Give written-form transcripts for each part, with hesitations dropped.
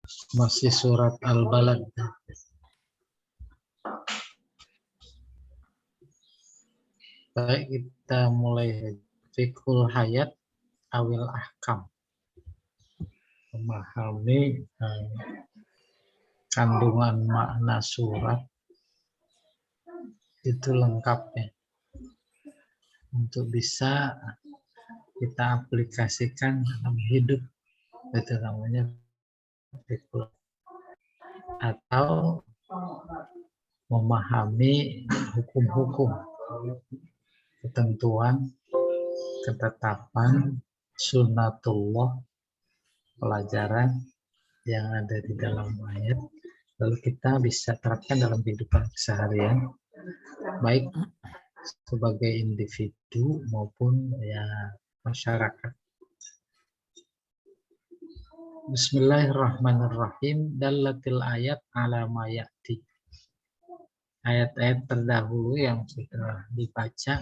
Masih surat Al-Balad. Baik, kita mulai fikul hayat awil ahkam. Memahami kandungan makna surat itu lengkapnya untuk bisa kita aplikasikan dalam hidup. Itu namanya fikul, atau memahami hukum-hukum, ketentuan, ketetapan, sunnatullah, pelajaran yang ada di dalam ayat, lalu kita bisa terapkan dalam kehidupan keseharian, baik sebagai individu maupun ya masyarakat. Bismillahirrahmanirrahim. Dallatil ayat ala ma ya'ti. Ayat-ayat terdahulu yang sudah dibaca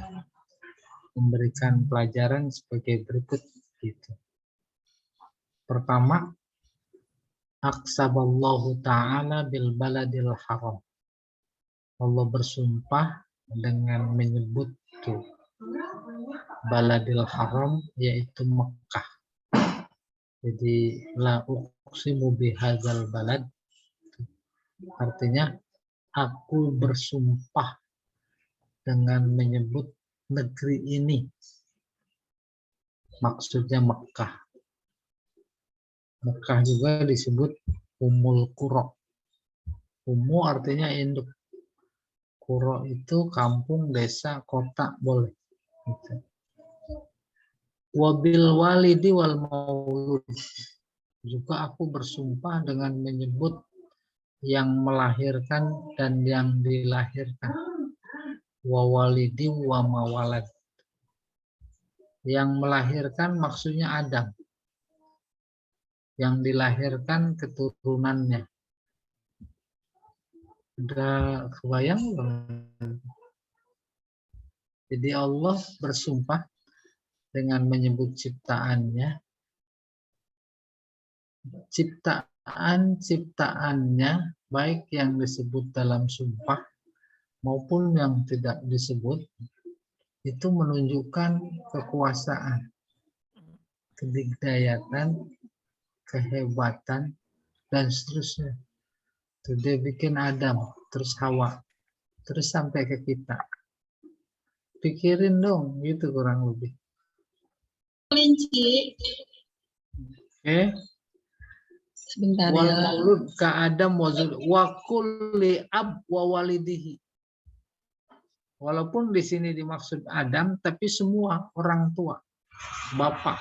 memberikan pelajaran sebagai berikut gitu. Pertama, aqsaballahu ta'ala bil baladil haram. Allah bersumpah dengan menyebut tuh baladil haram, yaitu Mekah. Jadi la uqsimu bihadzal balad, artinya aku bersumpah dengan menyebut negeri ini. Maksudnya Mekah. Mekah juga disebut Ummul Qura. Ummu artinya induk. Qura itu kampung, desa, kota, boleh. Gitu. Wabil walidi wal maulud. Juga aku bersumpah dengan menyebut yang melahirkan dan yang dilahirkan. Wa walidi wa mawalad. Yang melahirkan maksudnya Adam. Yang dilahirkan keturunannya. Udah kebayang belum? Jadi Allah bersumpah dengan menyebut ciptaannya. Ciptaannya baik yang disebut dalam sumpah maupun yang tidak disebut, itu menunjukkan kekuasaan, kedikdayaan, kehebatan, dan seterusnya. Dia bikin Adam, terus Hawa, terus sampai ke kita. Pikirin dong, gitu kurang lebih. Kelinci. Oke. Sebentar Wal ya. maulud ka Adam wa kulli ab wa walidihi. Walaupun di sini dimaksud Adam, tapi semua orang tua, bapak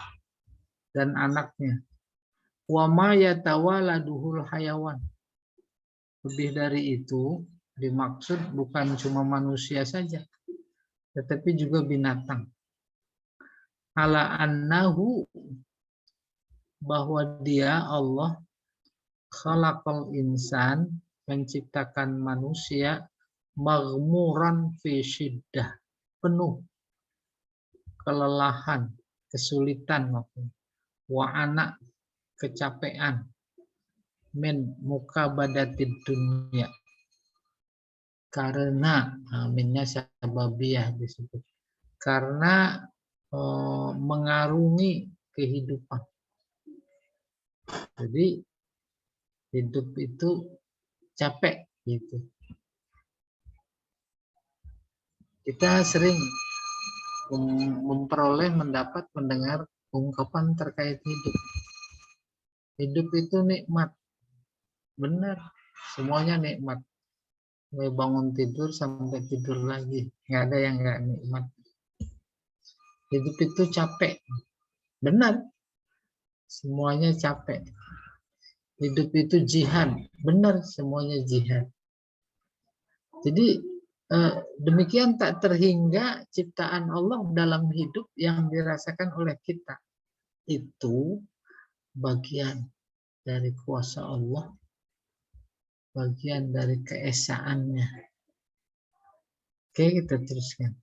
dan anaknya. Wa ma yatawaladuhul hayawan. Lebih dari itu, dimaksud bukan cuma manusia saja, tetapi juga binatang. Ala annahu, bahwa dia Allah khalaqal insan, menciptakan manusia maghmuran fi syiddah, penuh kelelahan, kesulitan maksudnya. Wa anak, kecapean, min mukabadatin dunia, karena minnya sababiyah disebut, karena mengarungi kehidupan. Jadi hidup itu capek gitu. Kita sering mendengar ungkapan terkait hidup. Hidup itu nikmat. Benar, semuanya nikmat. Mulai bangun tidur sampai tidur lagi, nggak ada yang nggak nikmat. Hidup itu capek. Benar, semuanya capek. Hidup itu jihad. Benar, semuanya jihad. Jadi demikian tak terhingga ciptaan Allah dalam hidup yang dirasakan oleh kita. Itu bagian dari kuasa Allah, bagian dari keesaannya. Oke, kita teruskan.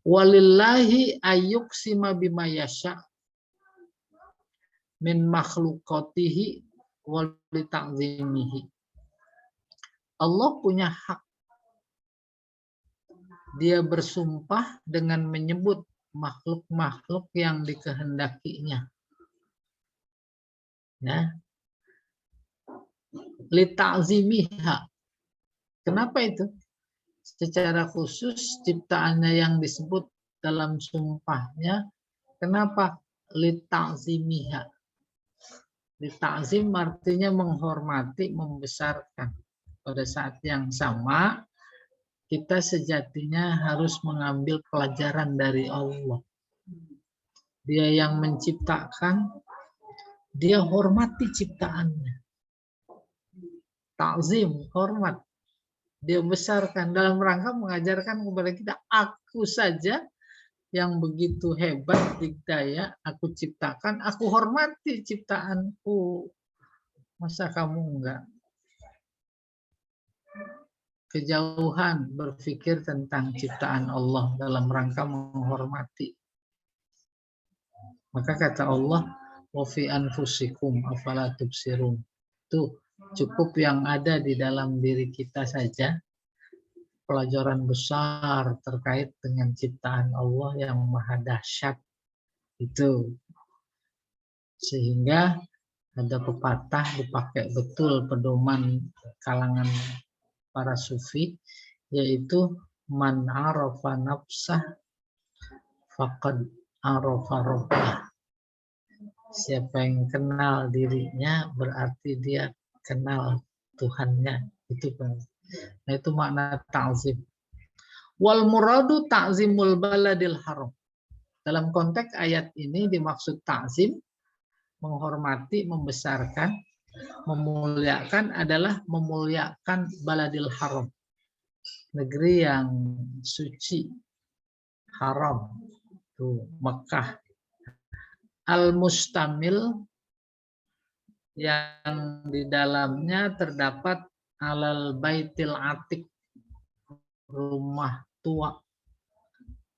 Walillahi ayyuksima bima yasha min makhluqatihi wa li ta'zimihi. Allah punya hak. Dia bersumpah dengan menyebut makhluk-makhluk yang dikehendakinya. Ya. Li ta'zimiha. Kenapa itu? Secara khusus ciptaannya yang disebut dalam sumpahnya. Kenapa? Li ta'zimiha. Li ta'zim artinya menghormati, membesarkan. Pada saat yang sama, kita sejatinya harus mengambil pelajaran dari Allah. Dia yang menciptakan, dia hormati ciptaannya. Ta'zim, hormat. Dia besarkan dalam rangka mengajarkan kepada kita, aku saja yang begitu hebat dikdaya, aku ciptakan, aku hormati ciptaanku. Masa kamu enggak? Kejauhan berpikir tentang ciptaan Allah dalam rangka menghormati. Maka kata Allah, wa fi anfusikum afala tubsirun. Tuh, cukup yang ada di dalam diri kita saja pelajaran besar terkait dengan ciptaan Allah yang maha dahsyat itu. Sehingga ada pepatah dipakai betul pedoman kalangan para sufi, yaitu man arafa nafsah faqad arafa rabbah. Siapa yang kenal dirinya berarti dia kenal Tuhannya. Itu kan. Nah, itu makna ta'zim. Wal muradu ta'zimul baladil haram. Dalam konteks ayat ini dimaksud ta'zim, menghormati, membesarkan, memuliakan adalah memuliakan baladil haram. Negeri yang suci, haram. Tuh, Mekah. Al-mustamil yang di dalamnya terdapat alal baitil atik, rumah tua,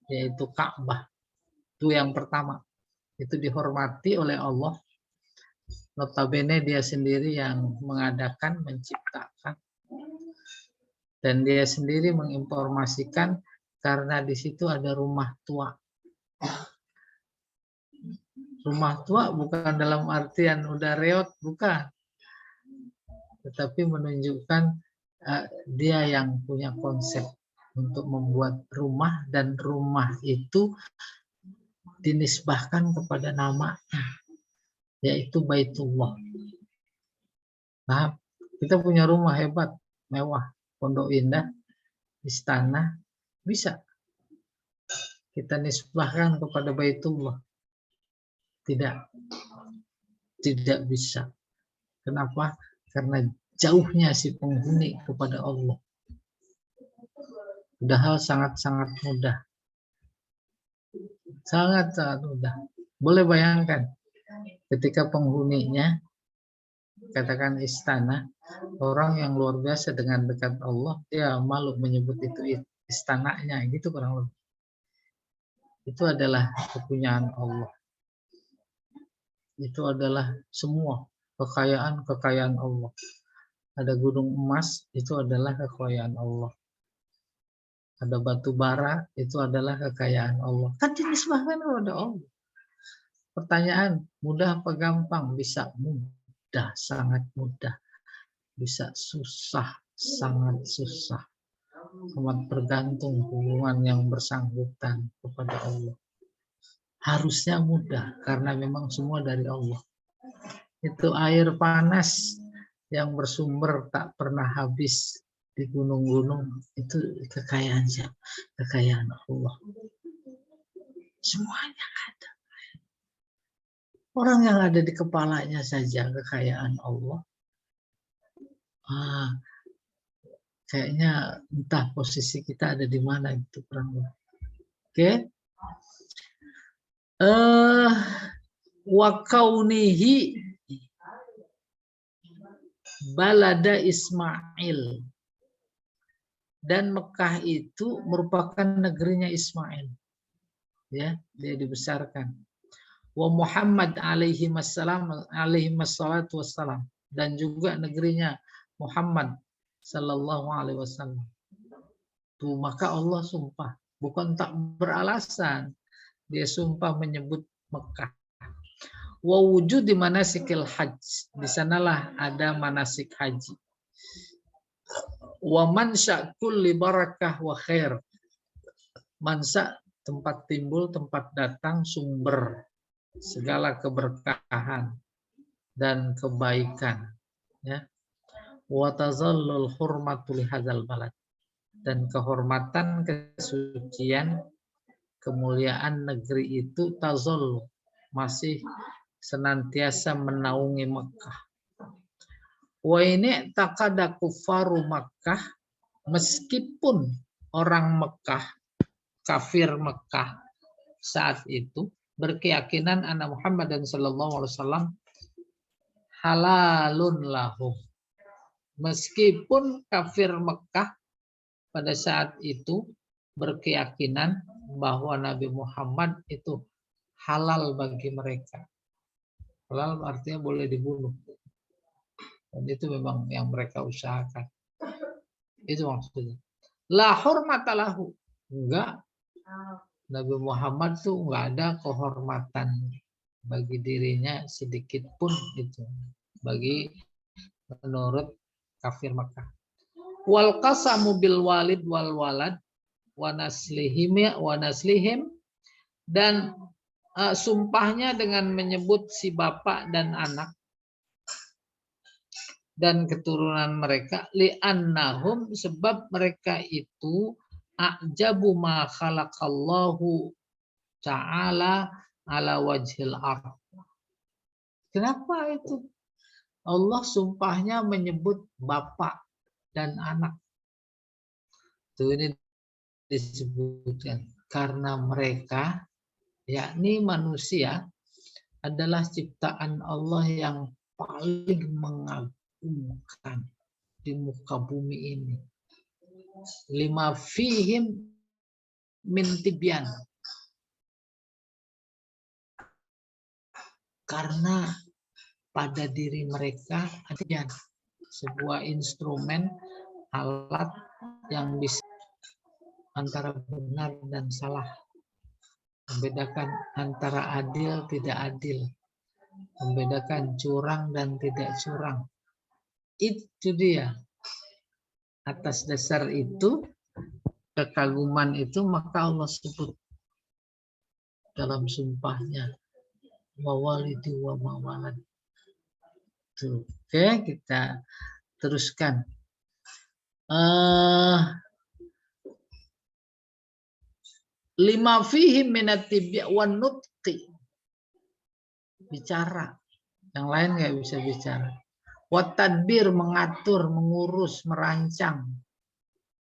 yaitu Ka'bah. Itu yang pertama. Itu dihormati oleh Allah. Notabene dia sendiri yang mengadakan, menciptakan. Dan dia sendiri menginformasikan karena di situ ada rumah tua. Rumah tua bukan dalam artian udah reot, bukan. Tetapi menunjukkan dia yang punya konsep untuk membuat rumah, dan rumah itu dinisbahkan kepada namanya, yaitu Baitullah. Nah, kita punya rumah hebat, mewah, pondok indah, istana, bisa kita nisbahkan kepada Baitullah. Tidak bisa. Kenapa? Karena jauhnya si penghuni kepada Allah. Padahal sangat-sangat mudah. Sangat-sangat mudah. Boleh bayangkan, ketika penghuninya, katakan istana, orang yang luar biasa dengan dekat Allah, dia malu menyebut itu istananya, gitu kurang lebih. Itu adalah kepunyaan Allah. Itu adalah semua kekayaan Allah. Ada gunung emas, itu adalah kekayaan Allah. Ada batu bara, itu adalah kekayaan Allah. Kan dinisbahkan kepada Allah. Pertanyaan, mudah apa gampang? Bisa mudah, sangat mudah. Bisa susah, sangat susah. Amat bergantung hubungan yang bersangkutan kepada Allah. Harusnya mudah, karena memang semua dari Allah. Itu air panas yang bersumber tak pernah habis di gunung-gunung, itu kekayaan siapa? Kekayaan Allah. Semuanya ada. Orang yang ada di kepalanya saja kekayaan Allah. Kayaknya entah posisi kita ada di mana itu kurang lebih. Oke. Wa kaunihi balada Ismail, dan Mekah itu merupakan negerinya Ismail, ya, dia dibesarkan. Wa Muhammad alaihi wassalatu wassalam, dan juga negerinya Muhammad sallallahu alaihi wasallam. Tuh, maka Allah sumpah, bukan tak beralasan. Dia sumpah menyebut Mekah. Wa wujud di manasikil hajj. Di sanalah ada manasik haji. Wa mansya kulli barakah wa khair. Mansa tempat timbul, tempat datang, sumber segala keberkahan dan kebaikan. Ya. Wa tazallul hurmatu li hadzal balad. Dan kehormatan, kesucian, kemuliaan negeri itu tazallu, masih senantiasa menaungi Mekah. Wa ini takada kufaru Mekah, meskipun orang Mekah, kafir Mekah saat itu berkeyakinan anna Muhammad dan sallallahu alaihi wasallam halalun lahum. Meskipun kafir Mekah pada saat itu berkeyakinan bahwa Nabi Muhammad itu halal bagi mereka. Halal artinya boleh dibunuh. Dan itu memang yang mereka usahakan. Itu maksudnya. La hurmata lahu. Enggak. Nabi Muhammad tuh enggak ada kehormatan bagi dirinya sedikit pun itu. Bagi menurut kafir Makkah. Wal qasamu bil walid wal walad wa naslihim dan sumpahnya dengan menyebut si bapak dan anak dan keturunan mereka li'annahum sebab mereka itu a'jabu ma khalaqallahu ta'ala ala wajhil ardh. Kenapa itu? Allah sumpahnya menyebut bapak dan anak. Tuh ini disebutkan karena mereka yakni manusia adalah ciptaan Allah yang paling mengagumkan di muka bumi ini. Lima fihim min tibyan. Karena pada diri mereka ada sebuah instrumen alat yang bisa antara benar dan salah, membedakan antara adil tidak adil, membedakan curang dan tidak curang. Itu dia. Atas dasar itu, kekaguman itu, maka Allah sebut dalam sumpahnya wawalidi wa mawalad. Oke, kita teruskan. Lima fihim minat tibya wan nutqi. Bicara. Yang lain nggak bisa bicara. Wat tadbir, mengatur, mengurus, merancang.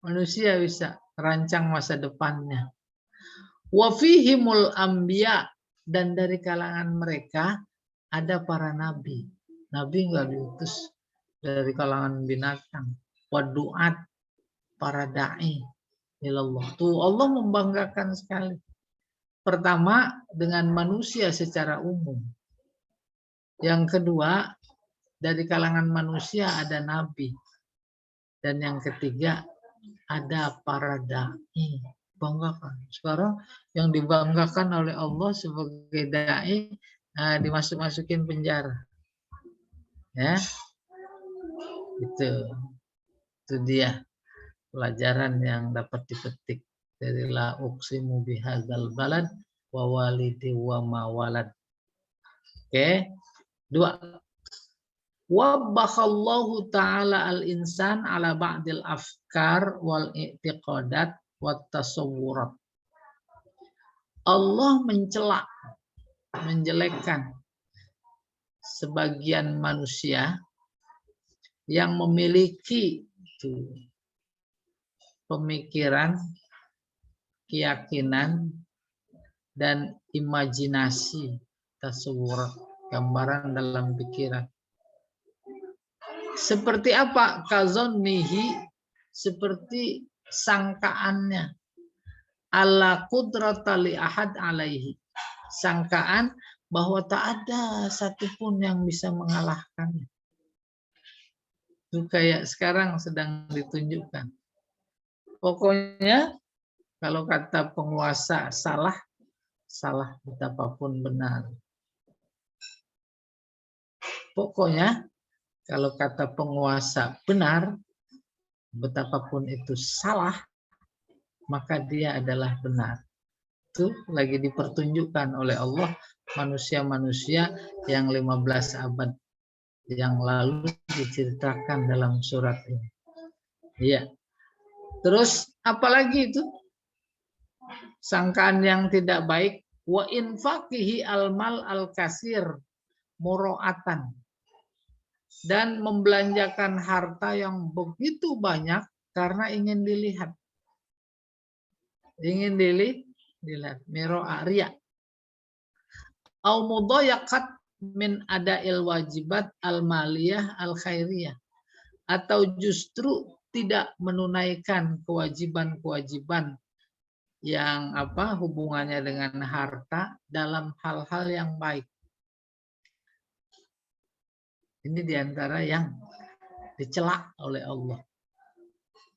Manusia bisa merancang masa depannya. Wa fihimul anbiya, dan dari kalangan mereka ada para nabi. Nabi nggak diutus dari kalangan binatang. Wa du'at, para da'i ilallah. Tuh Allah membanggakan sekali. Pertama dengan manusia secara umum. Yang kedua dari kalangan manusia ada nabi. Dan yang ketiga ada para da'i. Banggakan. Sekarang yang dibanggakan oleh Allah sebagai da'i dimasuk-masukin penjara. Ya. Itu dia pelajaran yang dapat dipetik dari la uqsimu bihadzal balad wa walidi wa ma walad. Oke. 2. Wabbakhallahu ta'ala al-insan ala ba'dil afkar wal i'tiqadat wat tasawwurat. Allah mencela, menjelekkan sebagian manusia yang memiliki pemikiran, keyakinan, dan imajinasi, tasawwur, gambaran dalam pikiran. Seperti apa? Kazonnihi, seperti sangkaannya. Alla qudrata li ahad alaihi. Sangkaan bahwa tak ada satupun yang bisa mengalahkannya. Itu kayak sekarang sedang ditunjukkan. Pokoknya kalau kata penguasa salah, salah betapapun benar. Pokoknya kalau kata penguasa benar, betapapun itu salah, maka dia adalah benar. Itu lagi dipertunjukkan oleh Allah manusia-manusia yang 15 abad yang lalu diceritakan dalam surat ini. Iya. Terus apalagi itu? Sangkaan yang tidak baik, wa infaqihi almal al-kasir muroatan, dan membelanjakan harta yang begitu banyak karena ingin dilihat. Ingin dilihat, miro'a riya. Au mudayaqat min ada'il wajibat al-maliyah al-khairiyah, atau justru tidak menunaikan kewajiban-kewajiban yang hubungannya dengan harta dalam hal-hal yang baik. Ini diantara yang dicela oleh Allah.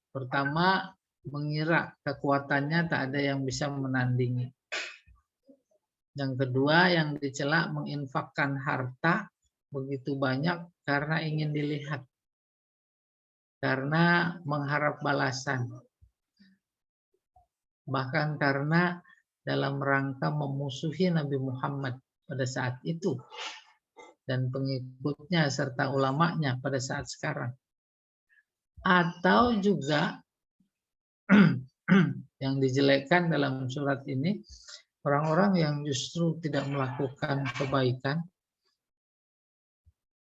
Pertama, mengira kekuatannya tak ada yang bisa menandingi. Yang kedua, yang dicela menginfakkan harta begitu banyak karena ingin dilihat. Karena mengharap balasan. Bahkan karena dalam rangka memusuhi Nabi Muhammad pada saat itu. Dan pengikutnya serta ulamanya pada saat sekarang. Atau juga yang dijelekkan dalam surat ini, orang-orang yang justru tidak melakukan kebaikan,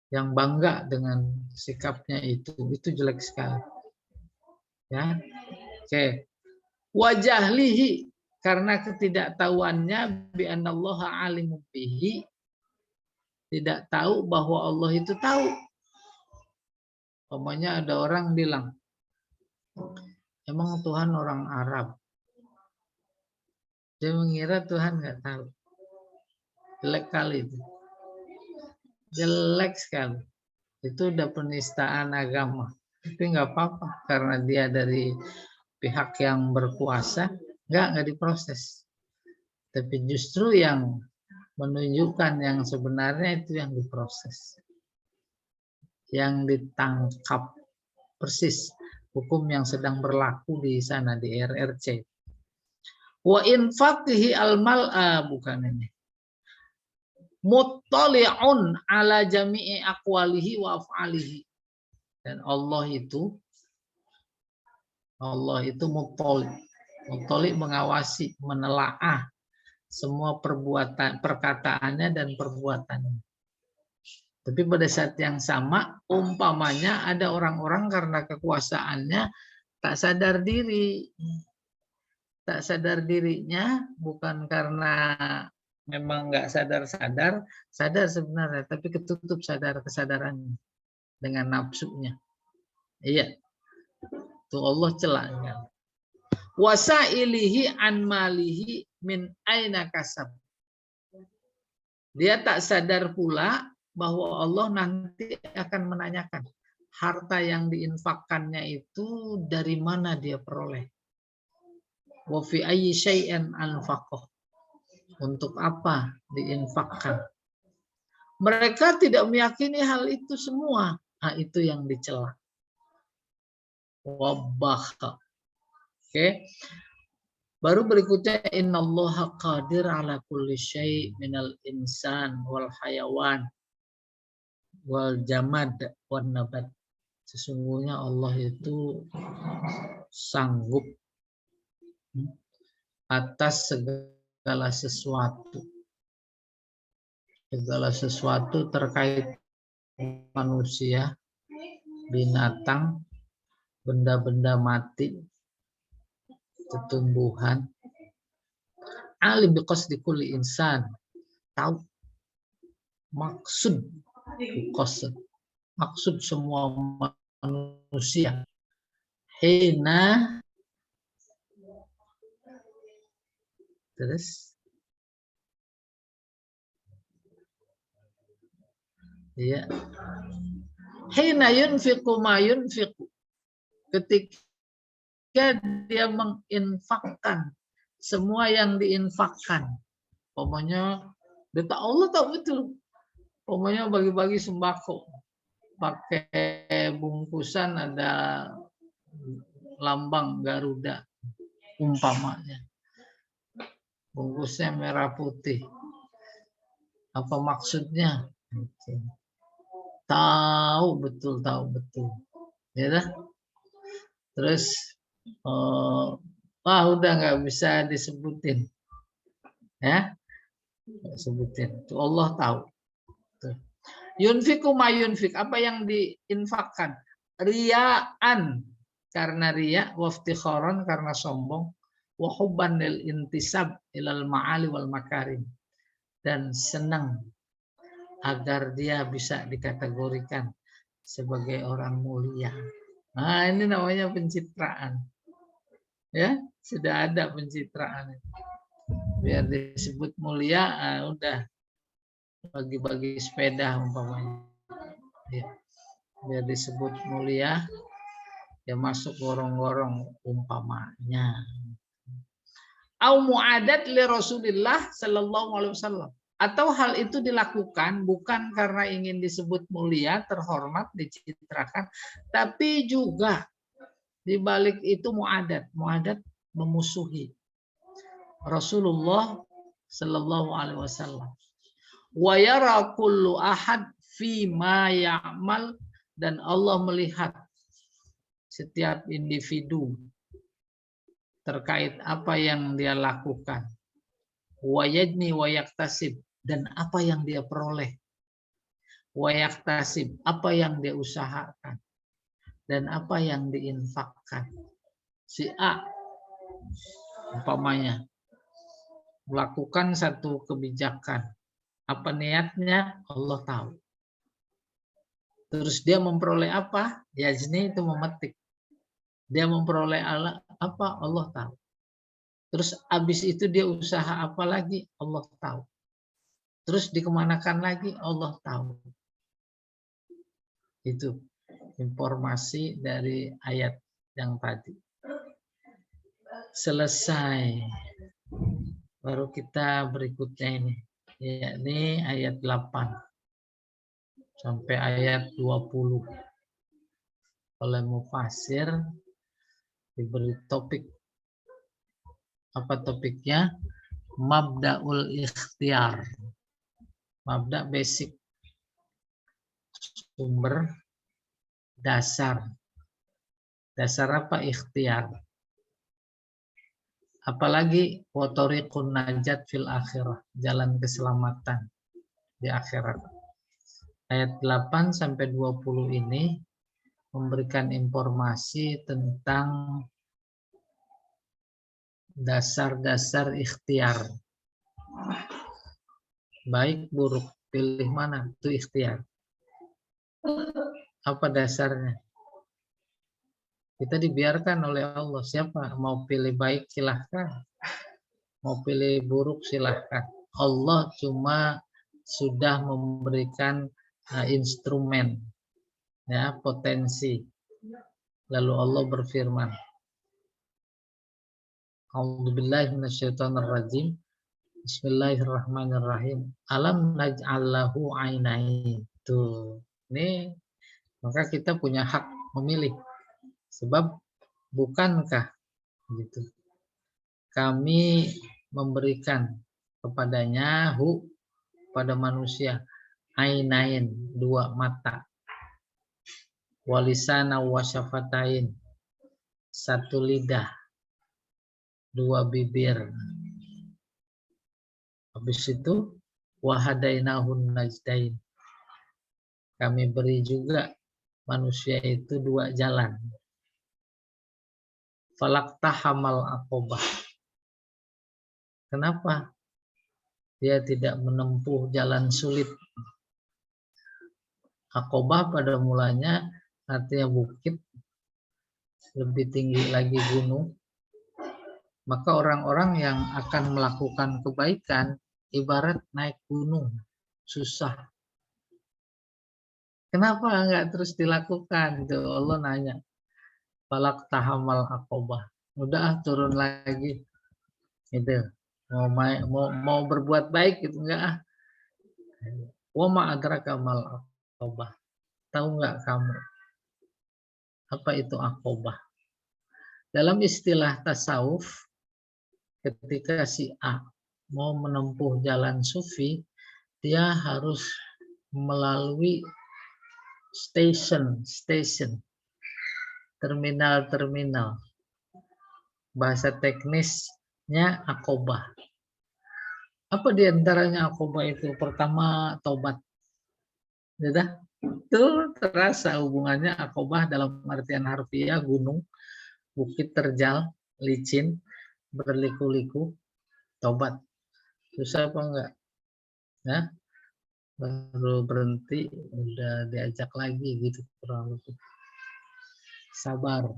yang bangga dengan sikapnya itu jelek sekali. Ya, oke. Wajahlihi, karena ketidaktahuannya, bi anallaha alimun bihi, tidak tahu bahwa Allah itu tahu. Umpamanya ada orang bilang, emang Tuhan orang Arab. Dia mengira Tuhan nggak tahu. Jelek kali itu. Jelek sekali. Itu udah penistaan agama. Tapi nggak apa-apa karena dia dari pihak yang berkuasa, nggak diproses. Tapi justru yang menunjukkan yang sebenarnya itu yang diproses. Yang ditangkap persis hukum yang sedang berlaku di sana di RRC. Wa infaqihi al-mal'a, bukan ini. Muttali'un ala jami'i aqwalihi wa af'alihi. Dan Allah itu muttali' mengawasi, menelaah semua perbuatan, perkataannya dan perbuatannya. Tapi pada saat yang sama, umpamanya ada orang-orang karena kekuasaannya tak sadar diri. Tak sadar dirinya bukan karena memang nggak sadar sebenarnya, tapi ketutup kesadarannya dengan nafsunya. Iya, itu Allah celaknya. Wasailihi an malihi min aina kasab. Dia tak sadar pula bahwa Allah nanti akan menanyakan harta yang diinfakkannya itu dari mana dia peroleh. Wa fi ayyi syai'in anfaqah. Untuk apa diinfakkan? Mereka tidak meyakini hal itu semua. Nah, itu yang dicela. Wabah. Oke. Baru berikutnya innallaha qadir ala kulli syai' minal insan wal hayawan wal jamad wan nabat. Sesungguhnya Allah itu sanggup atas segala sesuatu. Segala sesuatu terkait manusia, binatang, benda-benda mati, tumbuhan. Alim biqasdi kulli insan. Tahu maksud qasd. Maksud semua manusia. Hina terus ya Hina yunfiqu ma yunfiqu. Ketika dia menginfakkan semua yang diinfakkan. Pokoknya Allah tahu betul. Pokoknya bagi-bagi sembako. Pakai bungkusan ada lambang Garuda umpamanya. Bungkusnya merah putih. Apa maksudnya? Tahu betul. Ya dah. Terus udah nggak bisa disebutin. Ya. Sebutin. Itu Allah tahu. Tuh. Yunfiku ma yunfik. Apa yang diinfakkan? Riyaan. Karena riya. Waftikharan karena sombong. Wahubban lil intisab ilal ma'ali wal makarim. Dan senang agar dia bisa dikategorikan sebagai orang mulia. Nah, ini namanya pencitraan. Ya, sudah ada pencitraan. Biar disebut mulia, udah bagi-bagi sepeda umpamanya. Ya. Biar disebut mulia, ya masuk gorong-gorong umpamanya. Au mu'adat li Rasulillah sallallahu alaihi wasallam. Atau hal itu dilakukan bukan karena ingin disebut mulia, terhormat, dicitrakan, tapi juga di balik itu mu'adat. Mu'adat memusuhi Rasulullah sallallahu alaihi wasallam. Wa yara kullu ahad fi ma ya'mal, dan Allah melihat setiap individu terkait apa yang dia lakukan. Wa yajni wa yaktasib, dan apa yang dia peroleh. Wa yaktasib, apa yang dia usahakan. Dan apa yang diinfakkan. Si A umpamanya melakukan satu kebijakan. Apa niatnya? Allah tahu. Terus dia memperoleh apa? Yajni itu memetik. Dia memperoleh apa? Allah tahu. Terus habis itu dia usaha apa lagi? Allah tahu. Terus dikemanakan lagi? Allah tahu. Itu informasi dari ayat yang tadi. Selesai. Baru kita berikutnya ini. Yakni ayat 8. Sampai ayat 20. Oleh mufasir diberi topik. Apa topiknya? Mabda'ul ikhtiar. Mabda basic. Sumber dasar. Dasar apa? Ikhtiar. Apalagi watoriqun najat fil akhirah. Jalan keselamatan di akhirat. Ayat 8 sampai 20 ini memberikan informasi tentang dasar-dasar ikhtiar. Baik, buruk, pilih mana? Itu ikhtiar. Apa dasarnya? Kita dibiarkan oleh Allah. Siapa mau pilih baik silahkan. Mau pilih buruk silahkan. Allah cuma sudah memberikan instrumen, ya, potensi. Lalu Allah berfirman, A'udzubillahi minasyaitonirrajim. Bismillahirrahmanirrahim. Alam naj'al lahu 'ainain. Tuh. Ini maka kita punya hak memilih. Sebab bukankah gitu. Kami memberikan kepadanya pada manusia ainain, dua mata. Walisana wasyafatain, satu lidah, dua bibir. Habis itu wahadainahun najdain. Kami beri juga manusia itu dua jalan. Falaktahamal aqobah. Kenapa dia tidak menempuh jalan sulit? Aqobah pada mulanya artinya bukit, lebih tinggi lagi gunung. Maka orang-orang yang akan melakukan kebaikan ibarat naik gunung, susah. Kenapa nggak terus dilakukan? Itu Allah nanya. Falak tahamal akobah. Udah turun lagi. Gitu. Mau berbuat baik gitu enggak ah. Wa ma adraka mal akobah. Tahu nggak kamu apa itu akobah? Dalam istilah tasawuf, ketika si A mau menempuh jalan sufi, dia harus melalui stasiun, terminal. Bahasa teknisnya akobah. Apa diantaranya akobah itu? Pertama, tobat. Sudah? Itu terasa hubungannya akobah dalam artian harfiah, gunung, bukit terjal, licin, berliku-liku, tobat. Susah apa enggak? Ya, baru berhenti, udah diajak lagi gitu kurang lebih. Sabar,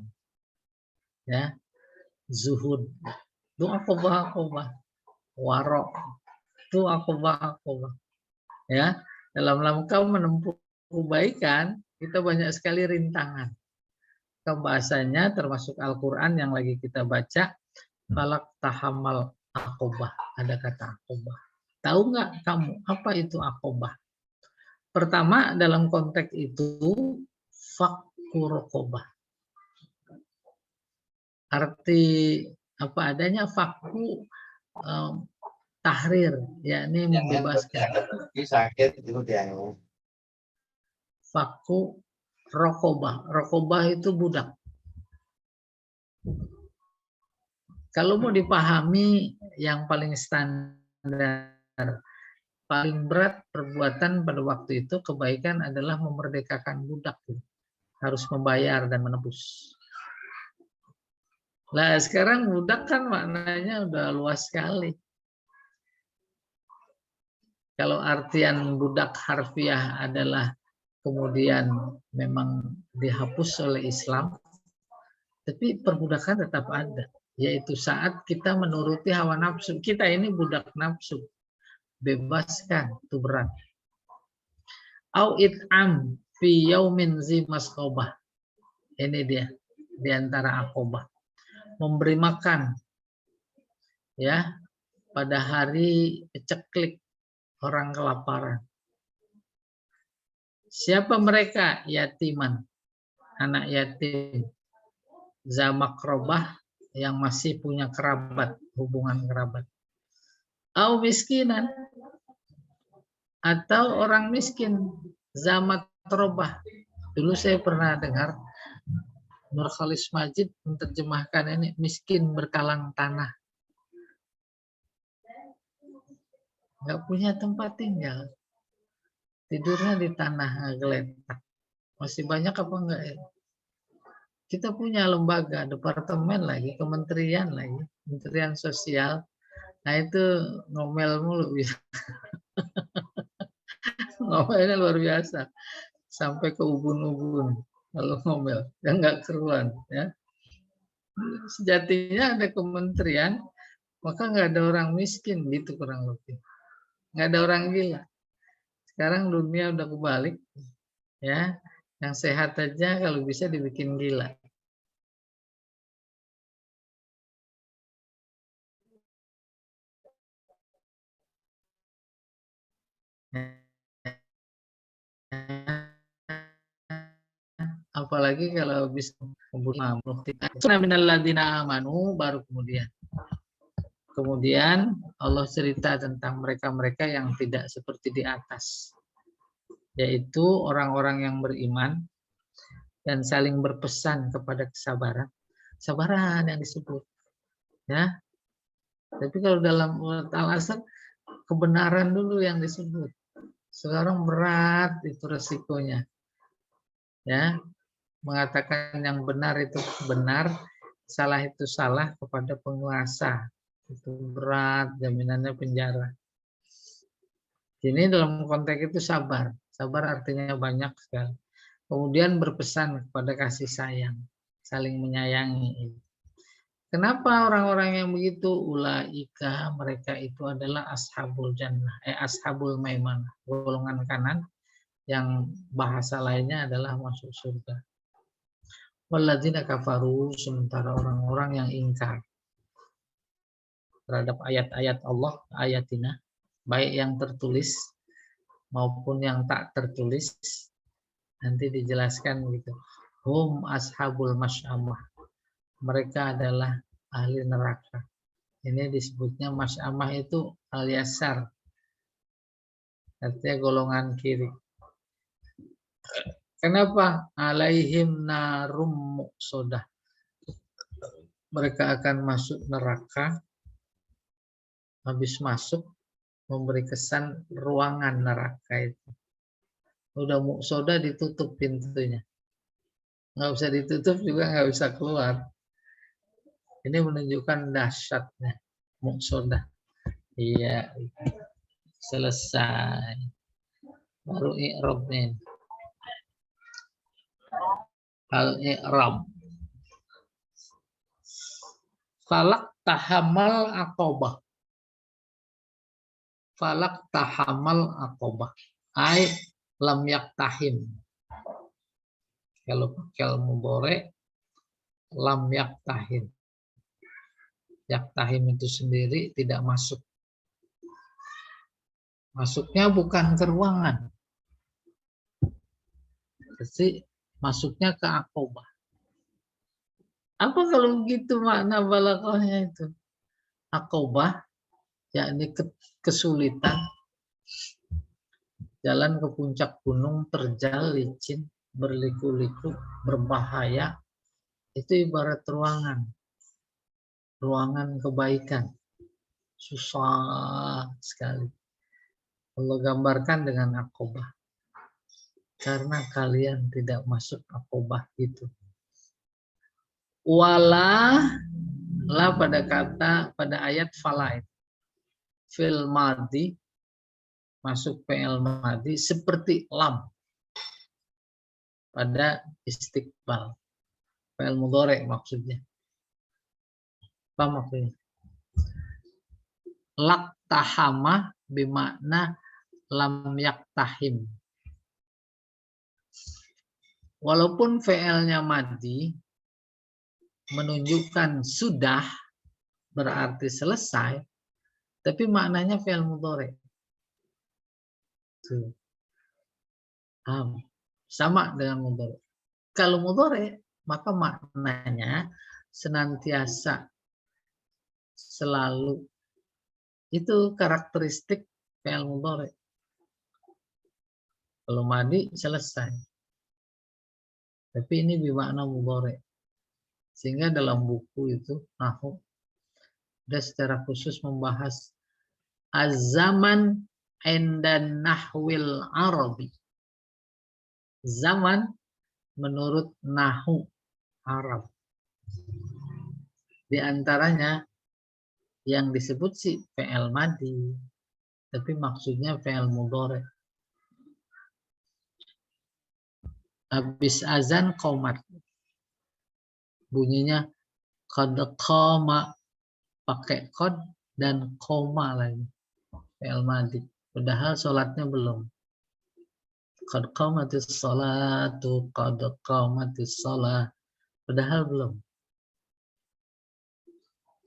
ya, zuhud, itu akobah, warok, itu akobah. Ya, dalam langkah menempuh kebaikan, kita banyak sekali rintangan. Bahasanya termasuk Al-Quran yang lagi kita baca, falak tahamal akobah. Ada kata akobah. Tahu nggak kamu apa itu akobah? Pertama dalam konteks itu fakku rokobah. Arti apa adanya fakku tahrir, yakni membebaskan. Sakit itu dia. Fakku rokobah. Rokobah itu budak. Kalau mau dipahami yang paling standar, paling berat perbuatan pada waktu itu kebaikan adalah memerdekakan budak. Harus membayar dan menebus. Nah sekarang budak kan maknanya udah luas sekali. Kalau artian budak harfiah adalah kemudian memang dihapus oleh Islam, tapi perbudakan tetap ada. Yaitu saat kita menuruti hawa nafsu. Kita ini budak nafsu. Bebaskan, itu berat. Au it'am fi yaumin zi masqobah. Ini dia, diantara akobah. Memberi makan, ya, pada hari peceklik orang kelaparan. Siapa mereka? Yatiman, anak yatim. Zamakrobah, yang masih punya kerabat, hubungan kerabat. Au miskinan, atau orang miskin, zamatrobah. Dulu saya pernah dengar Nur Khalis Majid menerjemahkan ini, miskin berkalang tanah. Nggak punya tempat tinggal. Tidurnya di tanah geletak. Masih banyak apa enggak ya? Kita punya lembaga, departemen lagi, kementerian lagi, Kementerian Sosial. Nah itu ngomel mulu, ngomelnya luar biasa, sampai ke ubun-ubun kalau ngomel, ya nggak keruan. Ya. Sejatinya ada kementerian, maka nggak ada orang miskin gitu kurang lebih, nggak ada orang gila. Sekarang dunia udah kebalik, ya, yang sehat aja kalau bisa dibikin gila. Apalagi kalau bisa membunuh amanu baru kemudian Allah cerita tentang mereka-mereka yang tidak seperti di atas, yaitu orang-orang yang beriman dan saling berpesan kepada kesabaran. Sabaran yang disebut, ya. Tapi kalau dalam Al-Asr kebenaran dulu yang disebut. Sekarang berat itu resikonya, ya. Mengatakan yang benar itu benar, salah itu salah kepada penguasa. Itu berat, jaminannya penjara. Ini dalam konteks itu sabar. Sabar artinya banyak sekali. Kemudian berpesan kepada kasih sayang, saling menyayangi. Kenapa orang-orang yang begitu? Ulaika, mereka itu adalah ashabul jannah, ashabul maimanah, golongan kanan yang bahasa lainnya adalah masuk surga. Walladzina kafaru, sementara orang-orang yang ingkar terhadap ayat-ayat Allah, ayatina, baik yang tertulis maupun yang tak tertulis, nanti dijelaskan gitu. Hum ashabul masy'amah. Mereka adalah ahli neraka. Ini disebutnya masy'amah itu al-yasar. Artinya golongan kiri. Kenapa? Alaihim narum muqsadah. Mereka akan masuk neraka. Habis masuk memberi kesan ruangan neraka itu. Udah muqsadah ditutup pintunya. Nggak usah ditutup juga nggak bisa keluar. Ini menunjukkan dahsyatnya muqsadah. Iya, selesai. Baru i'rabnya. Al-i'rab. Falak tahamal aqobah. Falak tahamal aqobah. Ai lam yaktahim. Kalau pakai mudhari lam yaktahim. Yaktahim itu sendiri tidak masuk. Masuknya bukan ke ruangan. Jadi masuknya ke aqobah. Apa kalau begitu makna balaghahnya itu? Aqobah yakni kesulitan jalan ke puncak gunung terjal licin, berliku-liku, berbahaya. Itu ibarat ruangan. Ruangan kebaikan. Susah sekali. Allah gambarkan dengan aqobah. Karena kalian tidak masuk aqobah itu. Wala la pada ayat falaid. Fil madi masuk fi'il madi seperti lam pada istiqbal. Fi'il mudhari maksudnya. Apa maksudnya? Laktahama bimakna lam yaktahim. Walaupun fi'ilnya madi menunjukkan sudah berarti selesai, tapi maknanya fi'il mudhari. Sama dengan mudhari. Kalau mudhari maka maknanya senantiasa, selalu. Itu karakteristik fi'il mudhari. Kalau madi selesai. Tapi ini bermakna mudhari. Sehingga dalam buku itu Nahwu ada secara khusus membahas az-zaman indan nahwil arabi. Zaman menurut Nahwu Arab. Di antaranya yang disebut sih fi'il madi, tapi maksudnya fi'il mudhari. Habis azan qomat. Bunyinya qad qama, pakai qad dan qoma lagi. Fi'il madi. Padahal sholatnya belum. Qad qamatis sholatu, qad qamatis sholah. Padahal belum.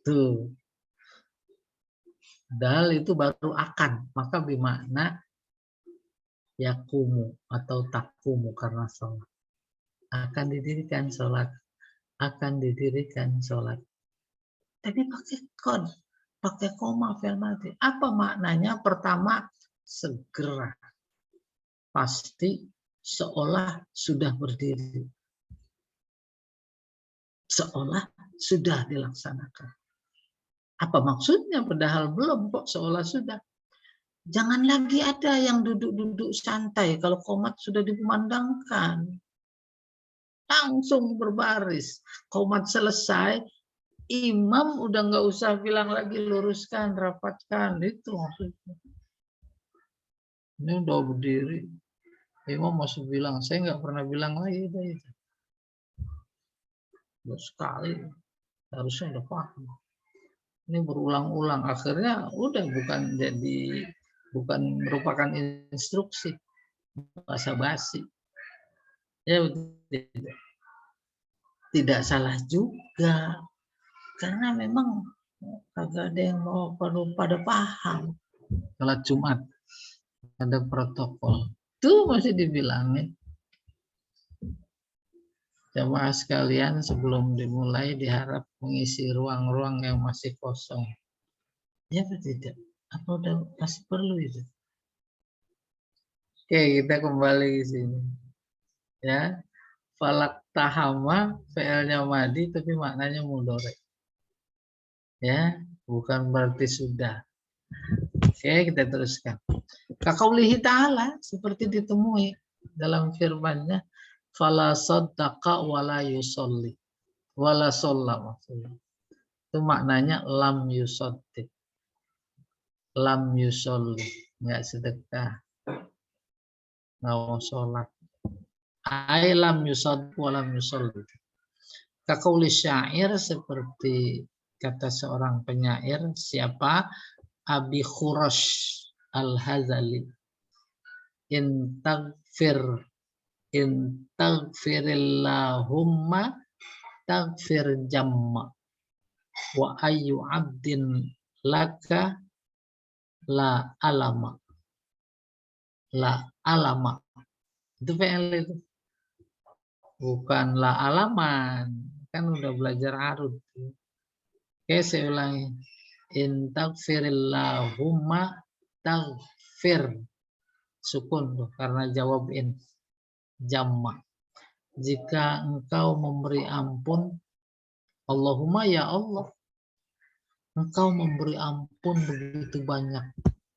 Tuh. Padahal itu baru akan. Maka bermakna yakumu atau takumu karena sholat. Akan didirikan sholat. Akan didirikan sholat. Tapi pakai qad. Pakai koma fi'il madi. Apa maknanya? Pertama, segera. Pasti seolah sudah berdiri. Seolah sudah dilaksanakan. Apa maksudnya? Padahal belum kok, seolah sudah. Jangan lagi ada yang duduk-duduk santai kalau qomat sudah dikumandangkan. Langsung berbaris. Qomat selesai, imam udah nggak usah bilang lagi luruskan, rapatkan. Itu maksudnya. Ini udah berdiri. Imam masih bilang, saya nggak pernah bilang lagi itu. Sekali. Harusnya udah paham. Ini berulang-ulang, akhirnya udah bukan merupakan instruksi, basa-basi. Ya tidak salah juga, karena memang kagak ada yang mau pada paham. Kalau Jumat ada protokol, tuh masih dibilangin. Jamaah sekalian, sebelum dimulai diharap mengisi ruang-ruang yang masih kosong. Ya atau tidak? Apa udah masih perlu itu? Oke, kita kembali ke sini. Ya, falak tahama, fi'ilnya madi tapi maknanya mudhari. Ya, bukan berarti sudah. Oke, kita teruskan. Kaqaulihi ta'ala, seperti ditemui dalam firman-Nya, fala saddaqa wala yusolli. Wala sholla maksudnya. Itu maknanya lam yusaddiq. Lam yusolli. Enggak sedekah. Enggak mau sholat. Ai lam yusaddiq wa lam yusolli. Kaqauli syair, seperti kata seorang penyair, siapa? Abi Khurash Al-Hazali. In tagfirillahumma tagfir jamma wa ayyu abdin laka la alama. La alama. Itu fi'il itu. Bukan la alaman. Kan udah belajar arud. Oke, saya ulangi. In tagfirillahumma tagfir. Sukun tuh, karena jawab in. Jamma. Jika engkau memberi ampun, Allahumma ya Allah, engkau memberi ampun begitu banyak.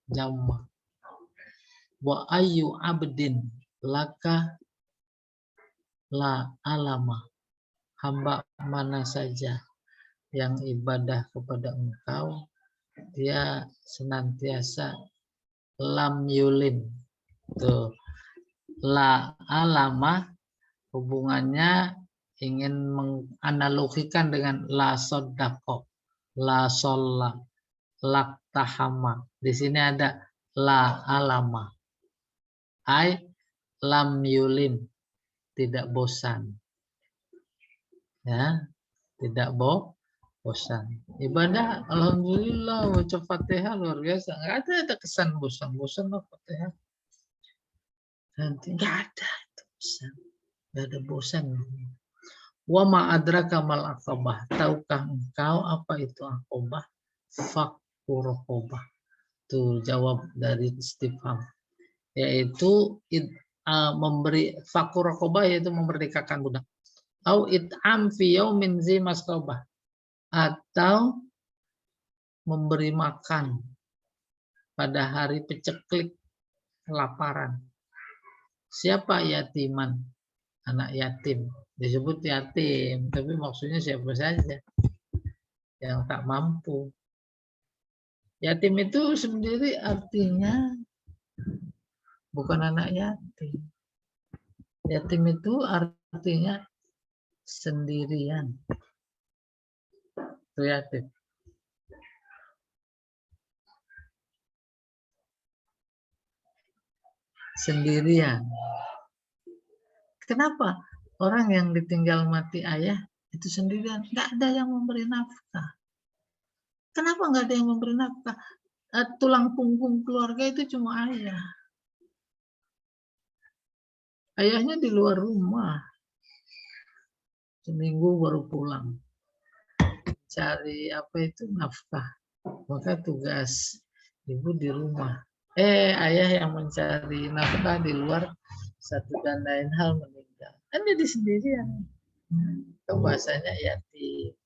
Jamma. Wa ayyu abdin laka la alama. Hamba mana saja yang ibadah kepada engkau, dia senantiasa lam yulim. Tuh. La alama hubungannya ingin menganalogikan dengan la soddaqo, la sholla, lak tahama. Di sini ada la alama. Ai lam yulim, tidak bosan. Ya, tidak bosan. Ibadah alhamdulillah baca Fatihah luar biasa. Enggak ada kesan bosan lah Fatihah. Nanti enggak ada itu bosan. Enggak ada bosan. Wa ma adraka mal aqabah. Tahukah engkau apa itu aqabah? Fakku raqabah. Tuh jawab dari istifham. Yaitu memberi fakku raqabah, yaitu memerdekakan budak. Au it'am fi yaumin zi masqabah. Atau memberi makan pada hari peceklik kelaparan. Siapa yatiman? Anak yatim. Disebut yatim, tapi maksudnya siapa saja yang tak mampu. Yatim itu sendiri artinya bukan anak yatim. Yatim itu artinya sendirian. Itu yatim. Sendirian. Kenapa orang yang ditinggal mati ayah itu sendirian? Nggak ada yang memberi nafkah. Kenapa nggak ada yang memberi nafkah? Tulang punggung keluarga itu cuma ayah. Ayahnya di luar rumah. Seminggu baru pulang. Cari apa itu nafkah. Maka tugas ibu di rumah. Ayah yang mencari nafkah di luar, satu dan lain hal meninggal. Kan jadi sendirian. Itu bahasanya yatim.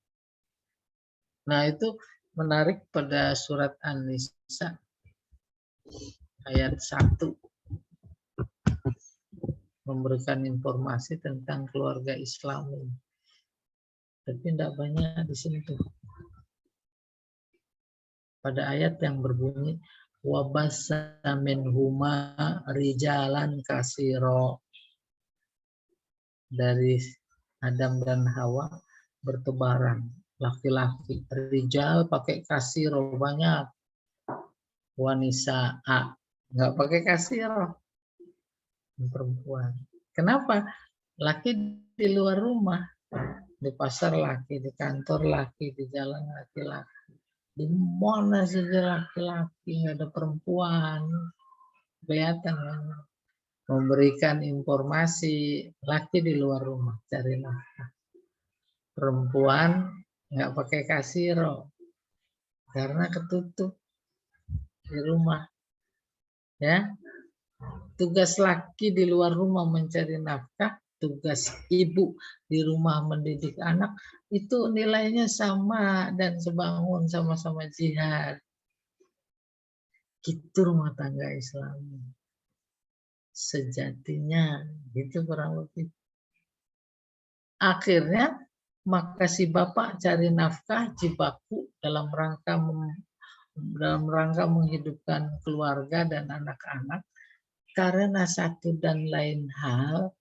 Nah itu menarik pada surat An-Nisa ayat 1. Memberikan informasi tentang keluarga Islami. Tapi tidak banyak di sini tuh. Pada ayat yang berbunyi wabassa minhuma rijalan kasiro, dari Adam dan Hawa bertebaran laki-laki. Rijal pakai kasiro banyak, wanisa nggak pakai kasiro. perempuan. Kenapa? Laki di luar rumah, di pasar laki, di kantor laki, di jalan laki-laki. Di mana saja laki-laki, nggak ada perempuan. Kelihatan kan? Memberikan informasi, laki di luar rumah, cari nafkah. Perempuan nggak pakai kasiro, karena ketutup di rumah. Ya, tugas laki di luar rumah mencari nafkah, tugas ibu di rumah mendidik anak, itu nilainya sama dan sebangun, sama-sama jihad. Gitu rumah tangga Islam sejatinya, gitu kurang lebih. Akhirnya maka si bapak cari nafkah jibaku dalam rangka menghidupkan keluarga dan anak-anak, karena satu dan lain hal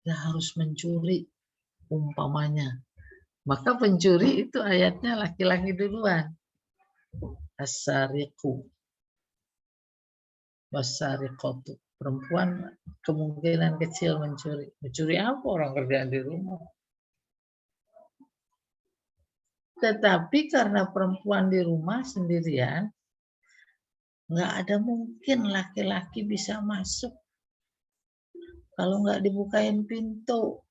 dia harus mencuri umpamanya. Maka pencuri itu ayatnya laki-laki duluan. As-sariqu was-sariqatu. Perempuan kemungkinan kecil mencuri. Mencuri apa, orang kerjaan di rumah. Tetapi karena perempuan di rumah sendirian, nggak ada mungkin laki-laki bisa masuk kalau nggak dibukain pintu.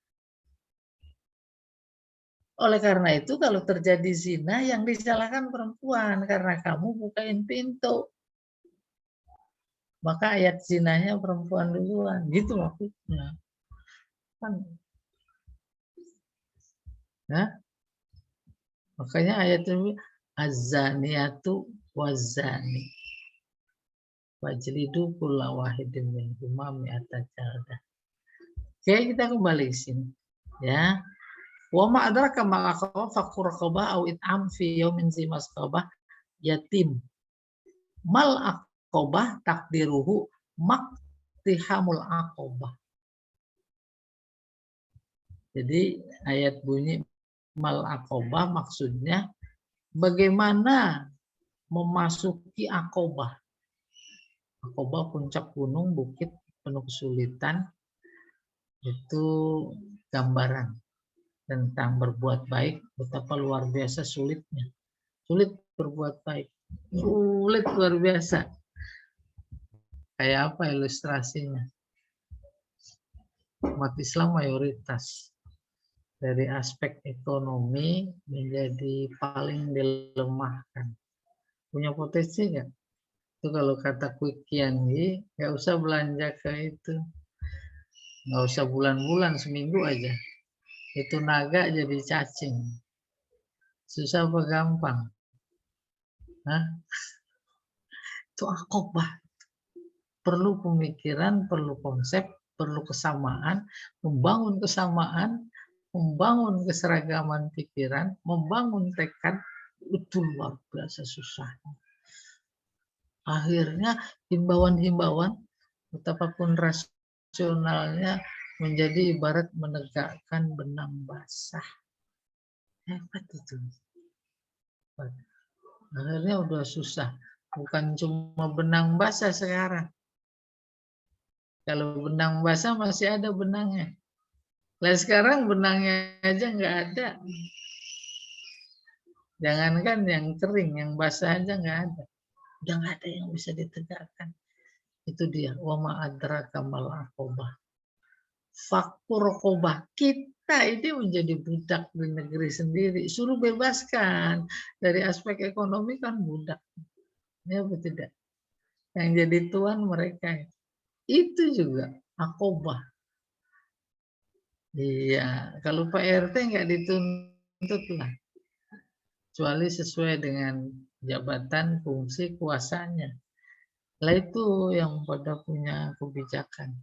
Oleh karena itu kalau terjadi zina yang disalahkan perempuan karena kamu bukain pintu. Maka ayat zinanya perempuan duluan, gitu maksudnya. Kan. Nah, makanya ayat itu az-zaniyatu waz-zani wajlidu kulla wahidin minhuma mi'ata jaldah. Oke, kita kembali ke sini. Ya. Wa ma adraka ma aqaba faqur raqabah au it'am fi yaumin zi masqabah yatim. Mal aqabah takdiruhu maktihamul aqabah. Jadi ayat bunyi mal aqabah maksudnya bagaimana memasuki Aqabah. Aqabah puncak gunung, bukit penuh kesulitan. Itu gambaran tentang berbuat baik, betapa luar biasa sulitnya. Sulit berbuat baik. Sulit luar biasa. Kayak apa ilustrasinya? Umat Islam mayoritas dari aspek ekonomi menjadi paling dilemahkan. Punya potensi nggak? Itu kalau kata Quick Kiangi, nggak usah belanja ke itu. Nggak usah bulan-bulan, seminggu aja. Itu naga jadi cacing. Susah apa gampang? Hah? Itu Aqabah. Perlu pemikiran, perlu konsep, perlu kesamaan, membangun kesamaan, membangun keseragaman pikiran, membangun tekad, itu luar biasa susahnya. Akhirnya himbauan-himbauan, betapapun rasionalnya, menjadi ibarat menegakkan benang basah. Hebat itu. Akhirnya udah susah. Bukan cuma benang basah sekarang. Kalau benang basah masih ada benangnya. Lah sekarang benangnya aja nggak ada. Jangankan yang kering, yang basah aja nggak ada. Udah nggak ada yang bisa ditegakkan. Itu dia. Wa ma adraka mal aqabah. Fakkur raqabah. Kita ini menjadi budak di negeri sendiri. Suruh bebaskan. Dari aspek ekonomi kan budak. Ya betul tidak? Yang jadi tuan mereka. Itu juga Aqabah. Iya, kalau Pak RT nggak dituntut lah. Kecuali sesuai dengan jabatan, fungsi, kuasanya. Lah itu yang pada punya kebijakan.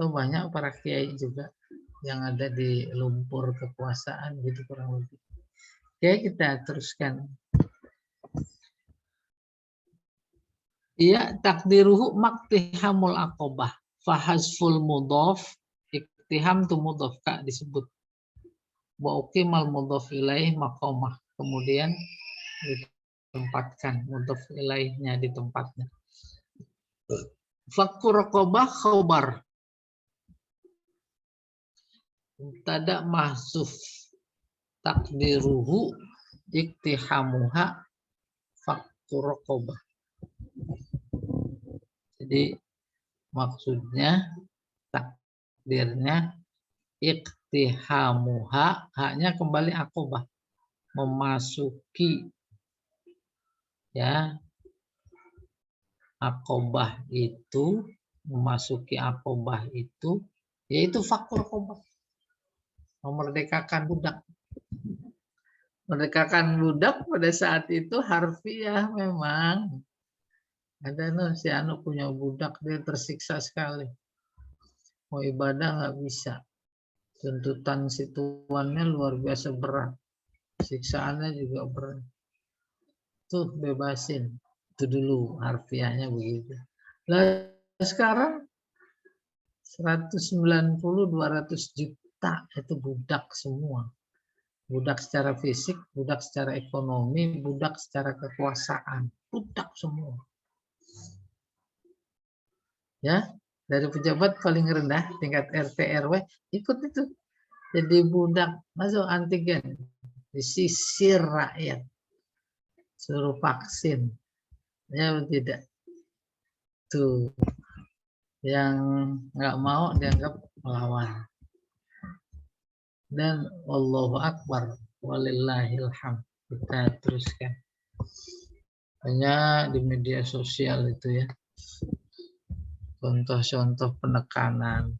Oh, banyak para kiai juga yang ada di lumpur kekuasaan gitu kurang lebih. Oke, kita teruskan. Iya, takdiruhu maktihamul aqabah. Fahazful mudhaf, iktiham tu mudhaf, Kak disebut. Wa uqimal mudhaf ilaih maqamah. Kemudian ditempatkan mudhaf ilaihnya di tempatnya. Fakku raqabah khobar. Mubtada mahzuf takdiruhu iktihamuha faktur raqabah. Jadi maksudnya takdirnya iktihamuha, haknya kembali aqobah, memasuki ya aqobah itu, memasuki aqobah itu yaitu faktur raqabah, memerdekakan budak. Merdekakan budak pada saat itu harfiah memang. Ada si anu punya budak, dia tersiksa sekali. Mau ibadah nggak bisa. Tuntutan si tuannya luar biasa berat. Siksaannya juga berat. Tuh bebasin. Itu dulu harfiahnya begitu. Nah, sekarang 190-200 juta itu budak semua. Budak secara fisik, budak secara ekonomi, budak secara kekuasaan. Budak semua. Ya, dari pejabat paling rendah tingkat RT RW ikut itu jadi budak, masuk antigen, disisir rakyat, suruh vaksin, ya tidak, tuh yang nggak mau dianggap melawan. Dan Allahu Akbar walillahilham. Kita teruskan hanya di media sosial itu ya, contoh-contoh penekanan,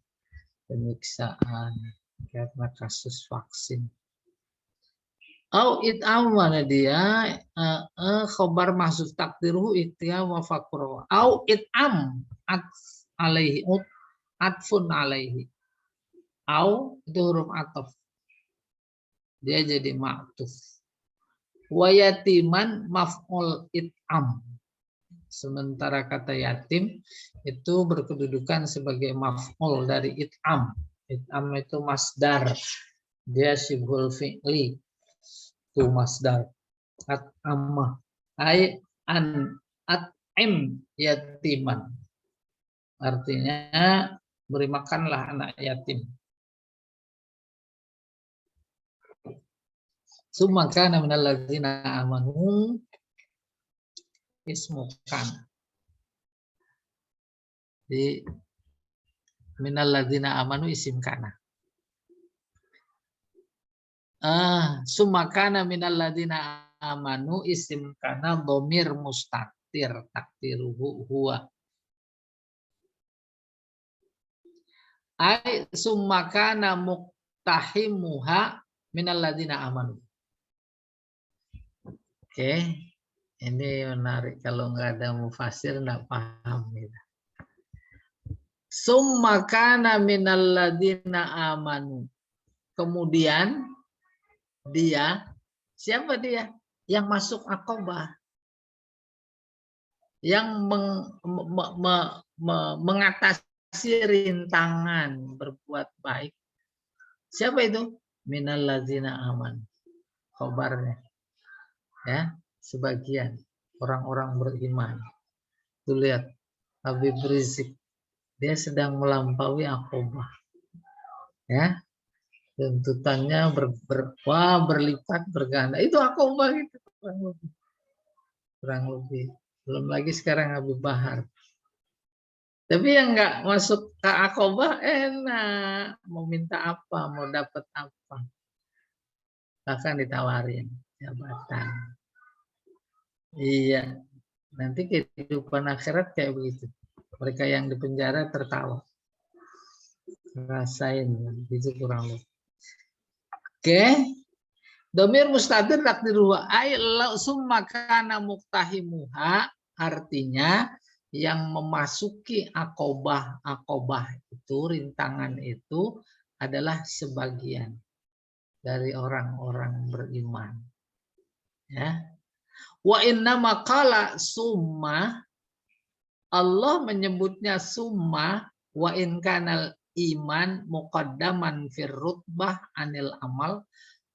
penyiksaan karena kasus vaksin. Au it'am mana dia khobar mahsus takdiruhu itya wa fakru. Au it'am alaihi atfun alaihi. Au itu huruf ataf. Dia jadi ma'tuf. Wa yatiman maf'ul it'am. Sementara kata yatim itu berkedudukan sebagai maf'ul dari it'am. It'am itu masdar. Dia sibhul fi'li. Itu masdar. At'amah. Ai an at'im yatiman. Artinya beri makanlah anak yatim. Summa kana minal ladzina amanu ismu kana. Di minal ladzina amanu isim kana. Summa kana minal ladzina amanu isim kana dhamir mustatir takdiruhu huwa. Ai summa kana muqtahimuha minal ladzina amanu. Oke, ini menarik, kalau nggak ada mufasir nggak paham gitu. Summa kana minal ladzina amanu. Kemudian dia, siapa dia? Yang masuk aqobah. Yang mengatasi rintangan berbuat baik. Siapa itu? Minal ladzina amanu. Khobarnya. Ya, sebagian orang-orang beriman. Tuh lihat Habib Rizik, dia sedang melampaui aqobah. Ya, tuntutannya berlipat berganda. Itu aqobah gitu kurang lebih. Belum lagi sekarang Habib Bahar. Tapi yang nggak masuk ke aqobah enak, mau minta apa, mau dapat apa, bahkan ditawarin jabatan. Iya, nanti kehidupan akhirat kayak begitu. Mereka yang di penjara tertawa. Rasain, gitu kurang lebih. Oke. Dhamir mustatir takdiruhu ay summa kana muqtahimuha, artinya yang memasuki aqobah itu, rintangan itu adalah sebagian dari orang-orang beriman. Ya. Wa inna maqala summa, Allah menyebutnya summa wa in kanal iman muqaddaman fir rutbah anil amal,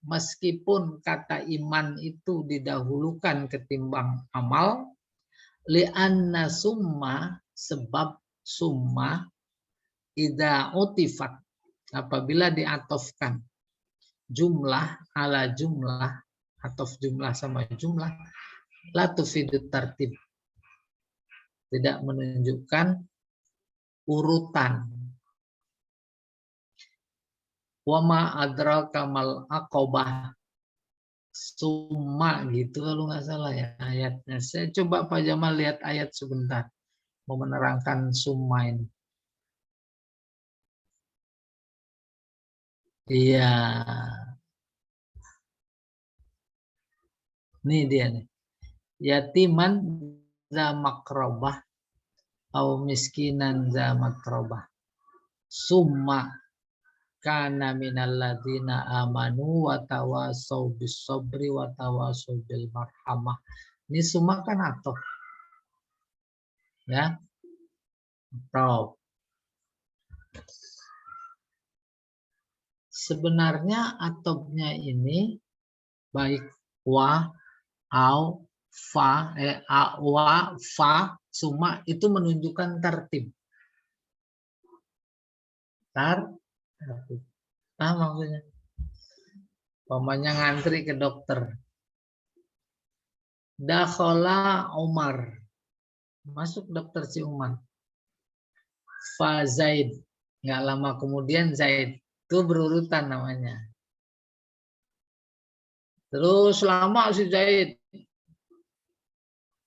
meskipun kata iman itu didahulukan ketimbang amal, li'anna summa, sebab summa idza utifat, apabila diatofkan jumlah ala jumlah, atof jumlah sama jumlah, la tufidut tartib, tidak menunjukkan urutan. Wama adraka mal aqobah, summa gitu kalau nggak salah ya ayatnya. Saya coba Pak Jamal lihat ayat sebentar, mau menerangkan summa ini. Iya, ini dia nih. Yatiman za makrobah au miskinan za makrobah. Summa kana minal ladzina amanu wa tawasau bis sabri wa tawasau bil marhamah. Ini semua kan atof. Ya. Atof. Sebenarnya atofnya ini baik wa au fa wa fa summa itu menunjukkan tertib. Maksudnya pamannya ngantri ke dokter. Dakhala Umar, masuk dokter si Umar. Fa Zaid, nggak lama kemudian Zaid, itu berurutan namanya. Terus lama si Zaid,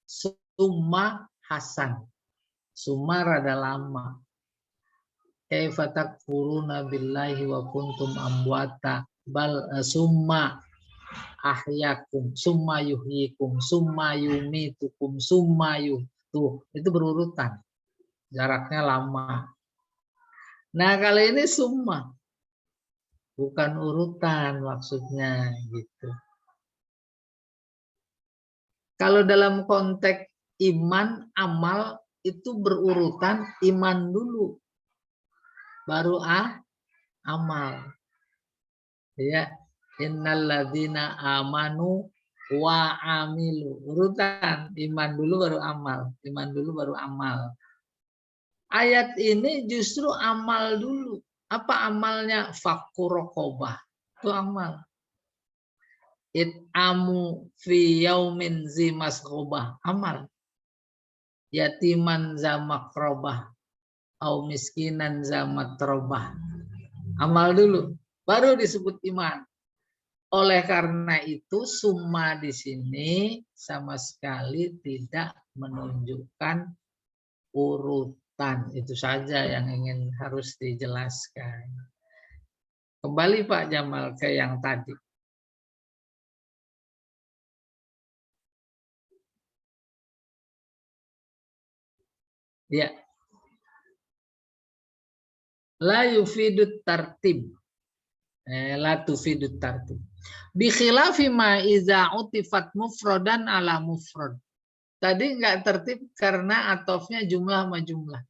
Summa Hasan, Summa rada lama. Kaifa takfuruna billahi wa kuntum amwata bal summa ahyakum summa yuhyikum summa yumitukum summa tuh itu berurutan, jaraknya lama. Nah kali ini summa, bukan urutan maksudnya gitu. Kalau dalam konteks iman amal itu berurutan, iman dulu baru amal. Ya, innalladzina amanu wa amilu. Urutan iman dulu baru amal, iman dulu baru amal. Ayat ini justru amal dulu. Apa amalnya? Fakku rokobah. Itu amal. It'amu fi yaumin zi masrobah. Amal. Yatiman za makrobah. Au miskinan za matrobah. Amal dulu. Baru disebut iman. Oleh karena itu summa di sini sama sekali tidak menunjukkan urutan. Itu saja yang ingin harus dijelaskan. Kembali Pak Jamal ke yang tadi. Ya. La yufidut tartib. La tufidut tartib. Bi khilafi ma iza utifat mufradan ala mufrad. Tadi enggak tertib karena atofnya jumlah sama jumlah.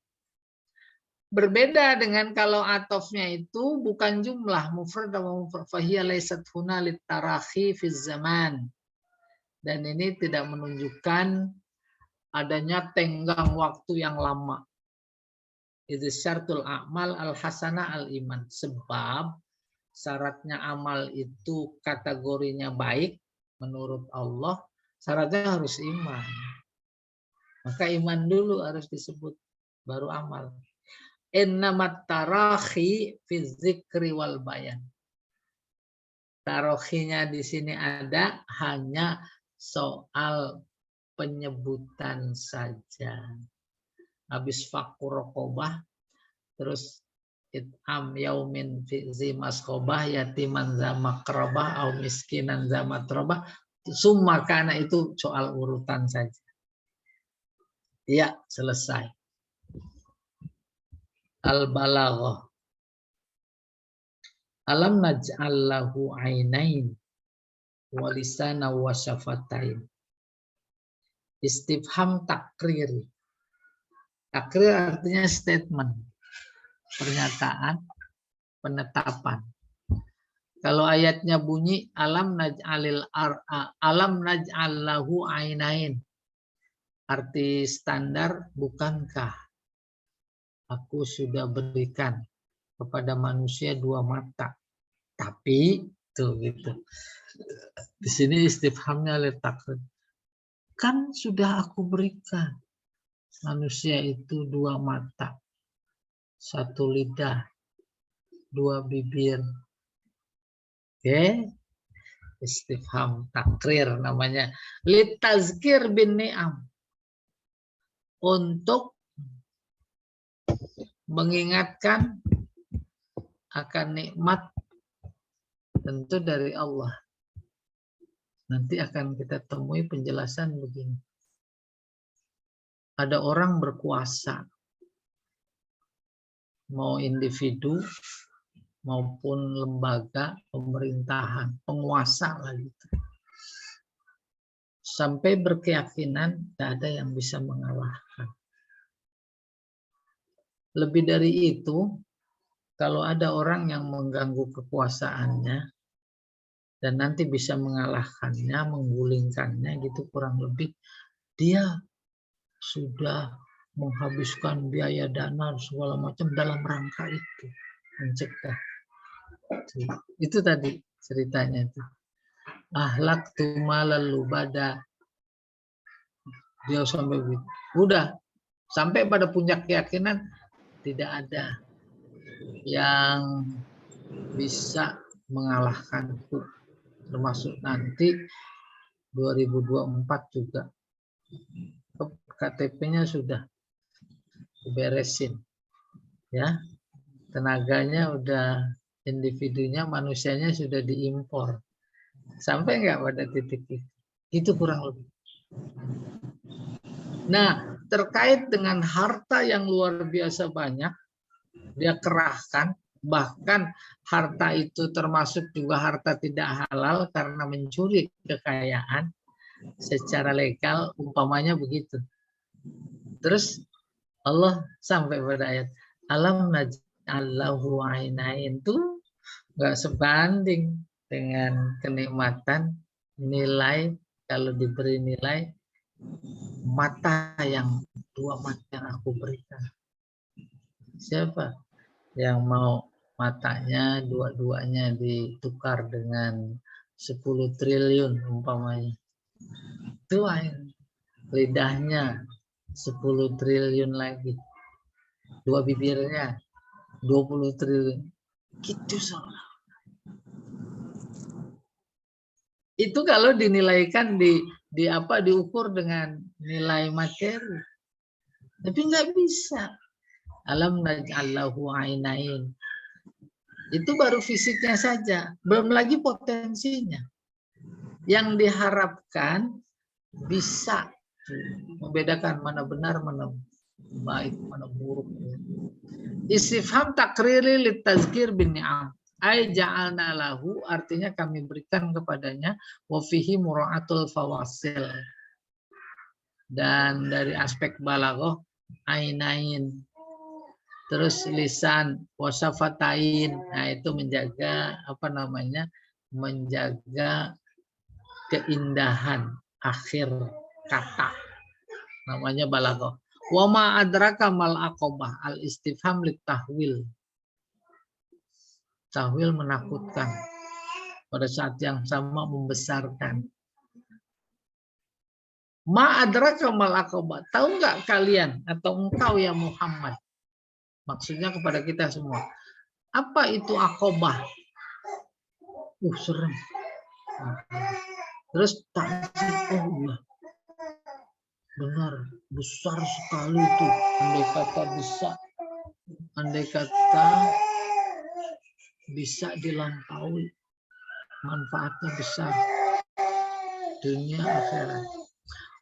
Berbeda dengan kalau atofnya itu bukan jumlah mufrad sama mufrad. Fahiya laysat huna litarahi fi zaman. Dan ini tidak menunjukkan adanya tenggang waktu yang lama. Itu syaratul a'mal al-hasanah al-iman. Sebab syaratnya amal itu kategorinya baik menurut Allah, syaratnya harus iman. Maka iman dulu harus disebut, baru amal. Innamat tarahi fi dzikri wal bayan. Tarohinya di sini ada hanya soal penyebutan saja. Habis fakur rokobah, terus it'am yaumin fi zi maskobah yatiman za makrobah au miskinan za matrobah. Summa kana itu soal urutan saja. Ya, selesai. Al-balaghah. Alam naj'al lahu ainain wa lisana wa syafatain. Istifham takrir. Takrir artinya statement, pernyataan, penetapan. Kalau ayatnya bunyi alam naj'al lahu ainain. Arti standar, bukankah aku sudah berikan kepada manusia 2 mata. Tapi tuh gitu. Di sini istifhamnya letak. Kan sudah aku berikan manusia itu 2 mata, 1 lidah, 2 bibir. Oke, istifham takrir namanya. Litazkir bin ni'am. Untuk mengingatkan akan nikmat tentu dari Allah. Nanti akan kita temui penjelasan begini. Ada orang berkuasa, mau individu maupun lembaga pemerintahan, penguasa lah gitu. Sampai berkeyakinan tidak ada yang bisa mengalahkan. Lebih dari itu, kalau ada orang yang mengganggu kekuasaannya dan nanti bisa mengalahkannya, menggulingkannya gitu kurang lebih, dia sudah menghabiskan biaya dana segala macam dalam rangka itu mencegah. Itu tadi ceritanya itu. Ahlak tuma lalu bada. Dia sampai udah sampai pada puncak keyakinan tidak ada yang bisa mengalahkanku, termasuk nanti 2024 juga. KTP-nya sudah diberesin, ya, tenaganya udah, individunya, manusianya sudah diimpor. Sampai nggak pada titik itu? Itu kurang lebih. Nah, terkait dengan harta yang luar biasa banyak, dia kerahkan, bahkan harta itu termasuk juga harta tidak halal karena mencuri kekayaan secara legal, umpamanya begitu. Terus Allah sampai pada ayat alam naj'allahu ainain, tuh nggak sebanding dengan kenikmatan nilai, kalau diberi nilai mata yang 2 mata yang aku berikan. Siapa yang mau matanya dua-duanya ditukar dengan 10 triliun umpamanya? Itu lidahnya 10 triliun lagi, 2 bibirnya 20 triliun. Gitu soalnya. Itu kalau dinilaikan diukur dengan nilai materi. Tapi nggak bisa. Alam naj'allahu ainain. Itu baru fisiknya saja, belum lagi potensinya. Yang diharapkan bisa membedakan mana benar, mana baik, mana buruk. Istifham takriri litazkir bin ni'am. Ai ja'alna lahu, artinya kami berikan kepadanya wa fihi mura'atul fawasil. Dan dari aspek balaghah ainain. Terus lisan wasafatain. Nah, itu menjaga menjaga keindahan akhir kata. Namanya balaghah. Wa ma adraka mal aqabah, al istifham litahwil. Tahwil menakutkan, pada saat yang sama membesarkan. Ma adraka mal aqabah. Tahu nggak kalian atau engkau ya Muhammad? Maksudnya kepada kita semua. Apa itu aqabah? Serem. Terus oh iya. Benar, besar sekali itu. Andai kata bisa dilampaui, manfaatnya besar dunia akhirat.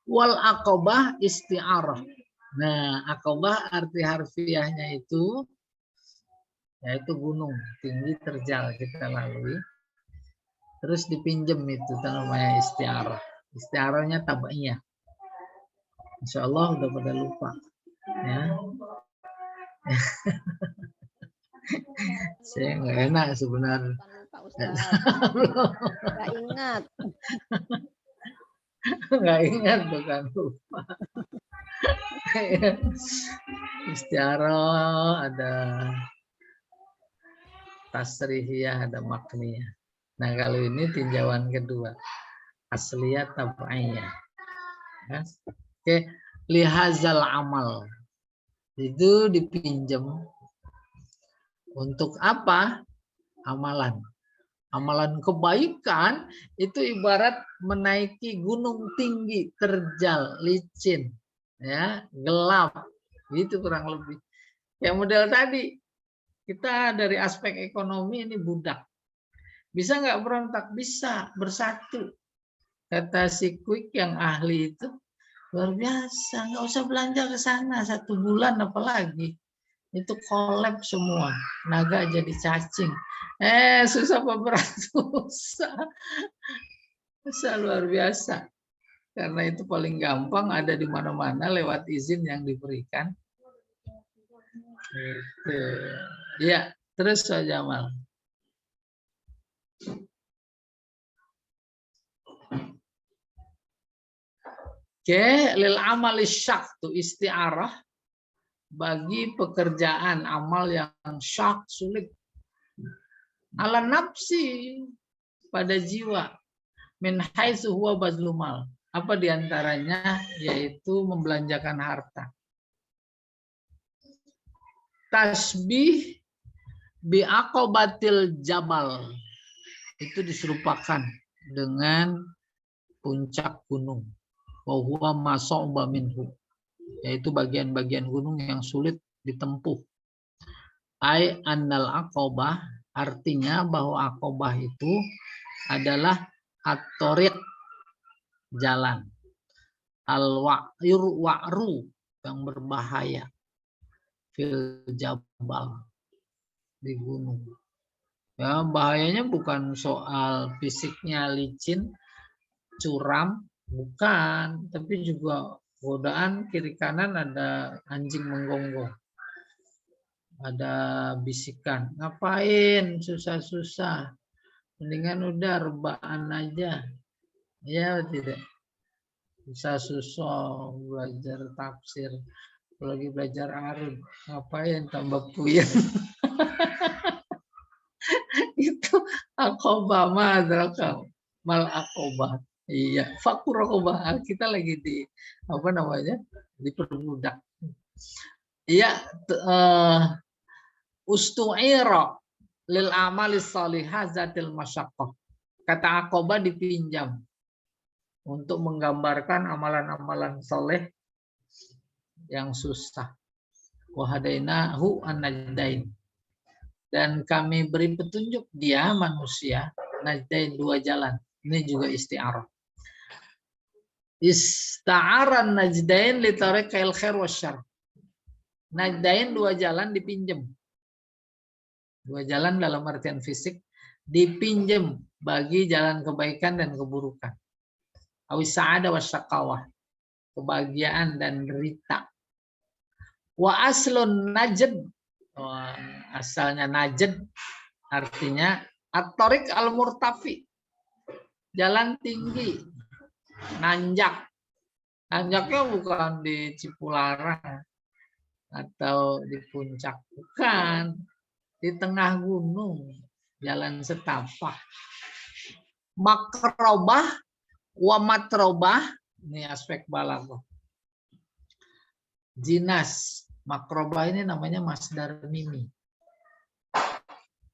Wal aqabah isti'arah. Nah, aqabah arti harfiahnya itu yaitu gunung tinggi terjal kita lalui, terus dipinjam itu namanya isti'arah. Isti'arahnya tabaiyah. Insya Allah udah pada lupa, ya. Saya nggak enak sebenarnya. Nggak ingat. Nggak ingat, bukan lupa. Istiarah ada tasrihiyah, ada makniyah. Nah, kalau ini tinjauan kedua, asliyah tab'iyah. Ya. Oke, lihazal amal. Itu dipinjam untuk apa? Amalan. Amalan kebaikan itu ibarat menaiki gunung tinggi, terjal, licin, ya, gelap. Itu kurang lebih. Yang model tadi, kita dari aspek ekonomi ini budak. Bisa nggak berontak? Bisa, bersatu. Kata si Quick yang ahli itu, luar biasa. Nggak usah belanja ke sana 1 bulan apalagi. Itu collab semua. Naga jadi cacing. Susah apa berat? Susah. Susah luar biasa. Karena itu paling gampang, ada di mana-mana lewat izin yang diberikan. Gitu. Ya, terus saja Jamal. Oke, lil amali syaqtu isti'arah, bagi pekerjaan amal yang syak, sulit. Ala nafsi, pada jiwa. Min haitsu huwa bazlumal. Apa diantaranya? Yaitu membelanjakan harta. Tasbih bi'aqobatil jabal. Itu diserupakan dengan puncak gunung. Wa huwa mas'uba minhu. Yaitu bagian-bagian gunung yang sulit ditempuh. Ai annal aqobah, artinya bahwa aqobah itu adalah at-thoriq, jalan. Al-wa'ru, yang berbahaya. Fil jabal, di gunung. Ya, bahayanya bukan soal fisiknya licin, curam, bukan, tapi juga godaan kiri kanan, ada anjing menggonggong. Ada bisikan, ngapain susah-susah, mendingan udah rebaan aja. Ya tidak, susah-susah belajar tafsir, apalagi belajar arud, ngapain tambah puyeng. Itu akobah madrakal mal akobah. Iya, fakur akobah, kita lagi di apa namanya, diperbudak. Iya, ustu'ira lil amali shalihah zatil masyaqqah. Kata akobah dipinjam untuk menggambarkan amalan-amalan soleh yang susah. Wahadainahu an-najdain. Dan kami beri petunjuk dia manusia najdain, 2 jalan. Ini juga isti'arah. Ista'aran najdain li tariqil khair wasyarr. Najdain 2 jalan dipinjam. 2 jalan dalam artian fisik dipinjam bagi jalan kebaikan dan keburukan. Awis sa'ada wasyaqawah, kebahagiaan dan derita. Wa aslun najd, asalnya najd artinya at-tariq al-murtafi, jalan tinggi, nanjak. Nanjaknya bukan di Cipularang atau di puncak, bukan, di tengah gunung, jalan setapak. Makrobah wa matrobah, ini aspek balaghah. Jinas, makrobah ini namanya masdar mimi.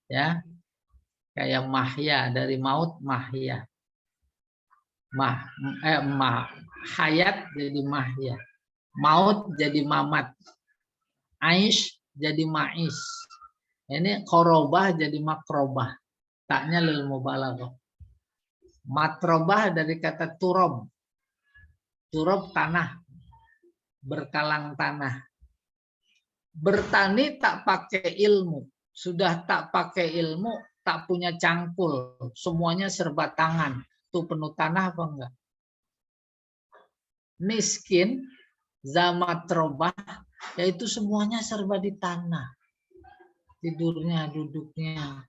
Ya. Kayak mahya, dari maut mahya. Hayat jadi mahya. Maut jadi mamat. Aish jadi ma'is. Ini korobah jadi makrobah. Taknya lil mubalaghah. Matrobah dari kata turob. Turob tanah. Berkalang tanah. Bertani tak pakai ilmu. Sudah tak pakai ilmu, tak punya cangkul. Semuanya serba tangan. Itu penuh tanah apa enggak? Miskin, zamatrobah, yaitu semuanya serba di tanah. Tidurnya, duduknya.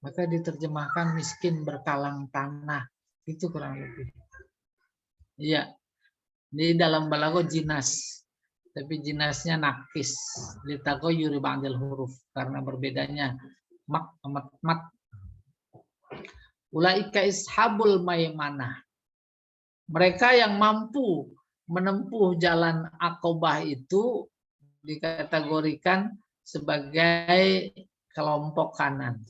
Maka diterjemahkan miskin berkalang tanah. Itu kurang lebih. Iya. Di dalam balaghah jinas. Tapi jinasnya nakis. Litaqayyuri ba'dil huruf. Karena berbedanya mat. Ulaika ishabul maimanah. Mereka yang mampu menempuh jalan Aqobah itu dikategorikan sebagai kelompok kanan.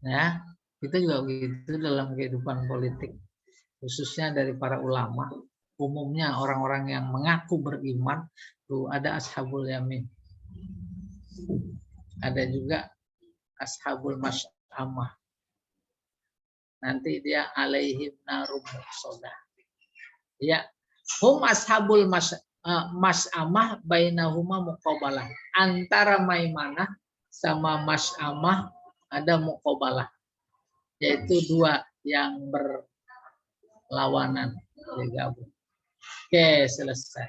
Ya, kita juga begitu dalam kehidupan politik, khususnya dari para ulama. Umumnya orang-orang yang mengaku beriman tuh ada ashabul yamin. Ada juga ashabul masy'amah. Nanti dia alaihim narum muqsadah. Ya, hum ashabul masy'amah bainahuma muqabalah. Antara maimanah sama masy'amah ada muqabalah. Yaitu dua yang berlawanan digabung. Oke, selesai.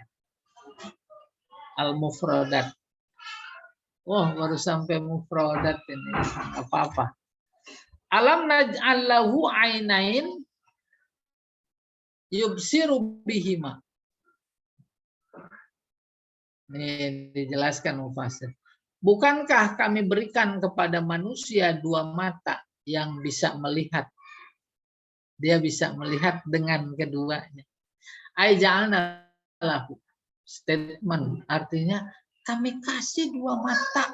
Al-mufradat. Oh, baru sampai mufradat ini. Apa-apa. Alam naj'al lahu ainain yubsiru bihima. Ini dijelaskan mufasir. Bukankah kami berikan kepada manusia dua mata yang bisa melihat? Dia bisa melihat dengan keduanya. Ai ja'alna lahu. Statement artinya kami kasih dua mata.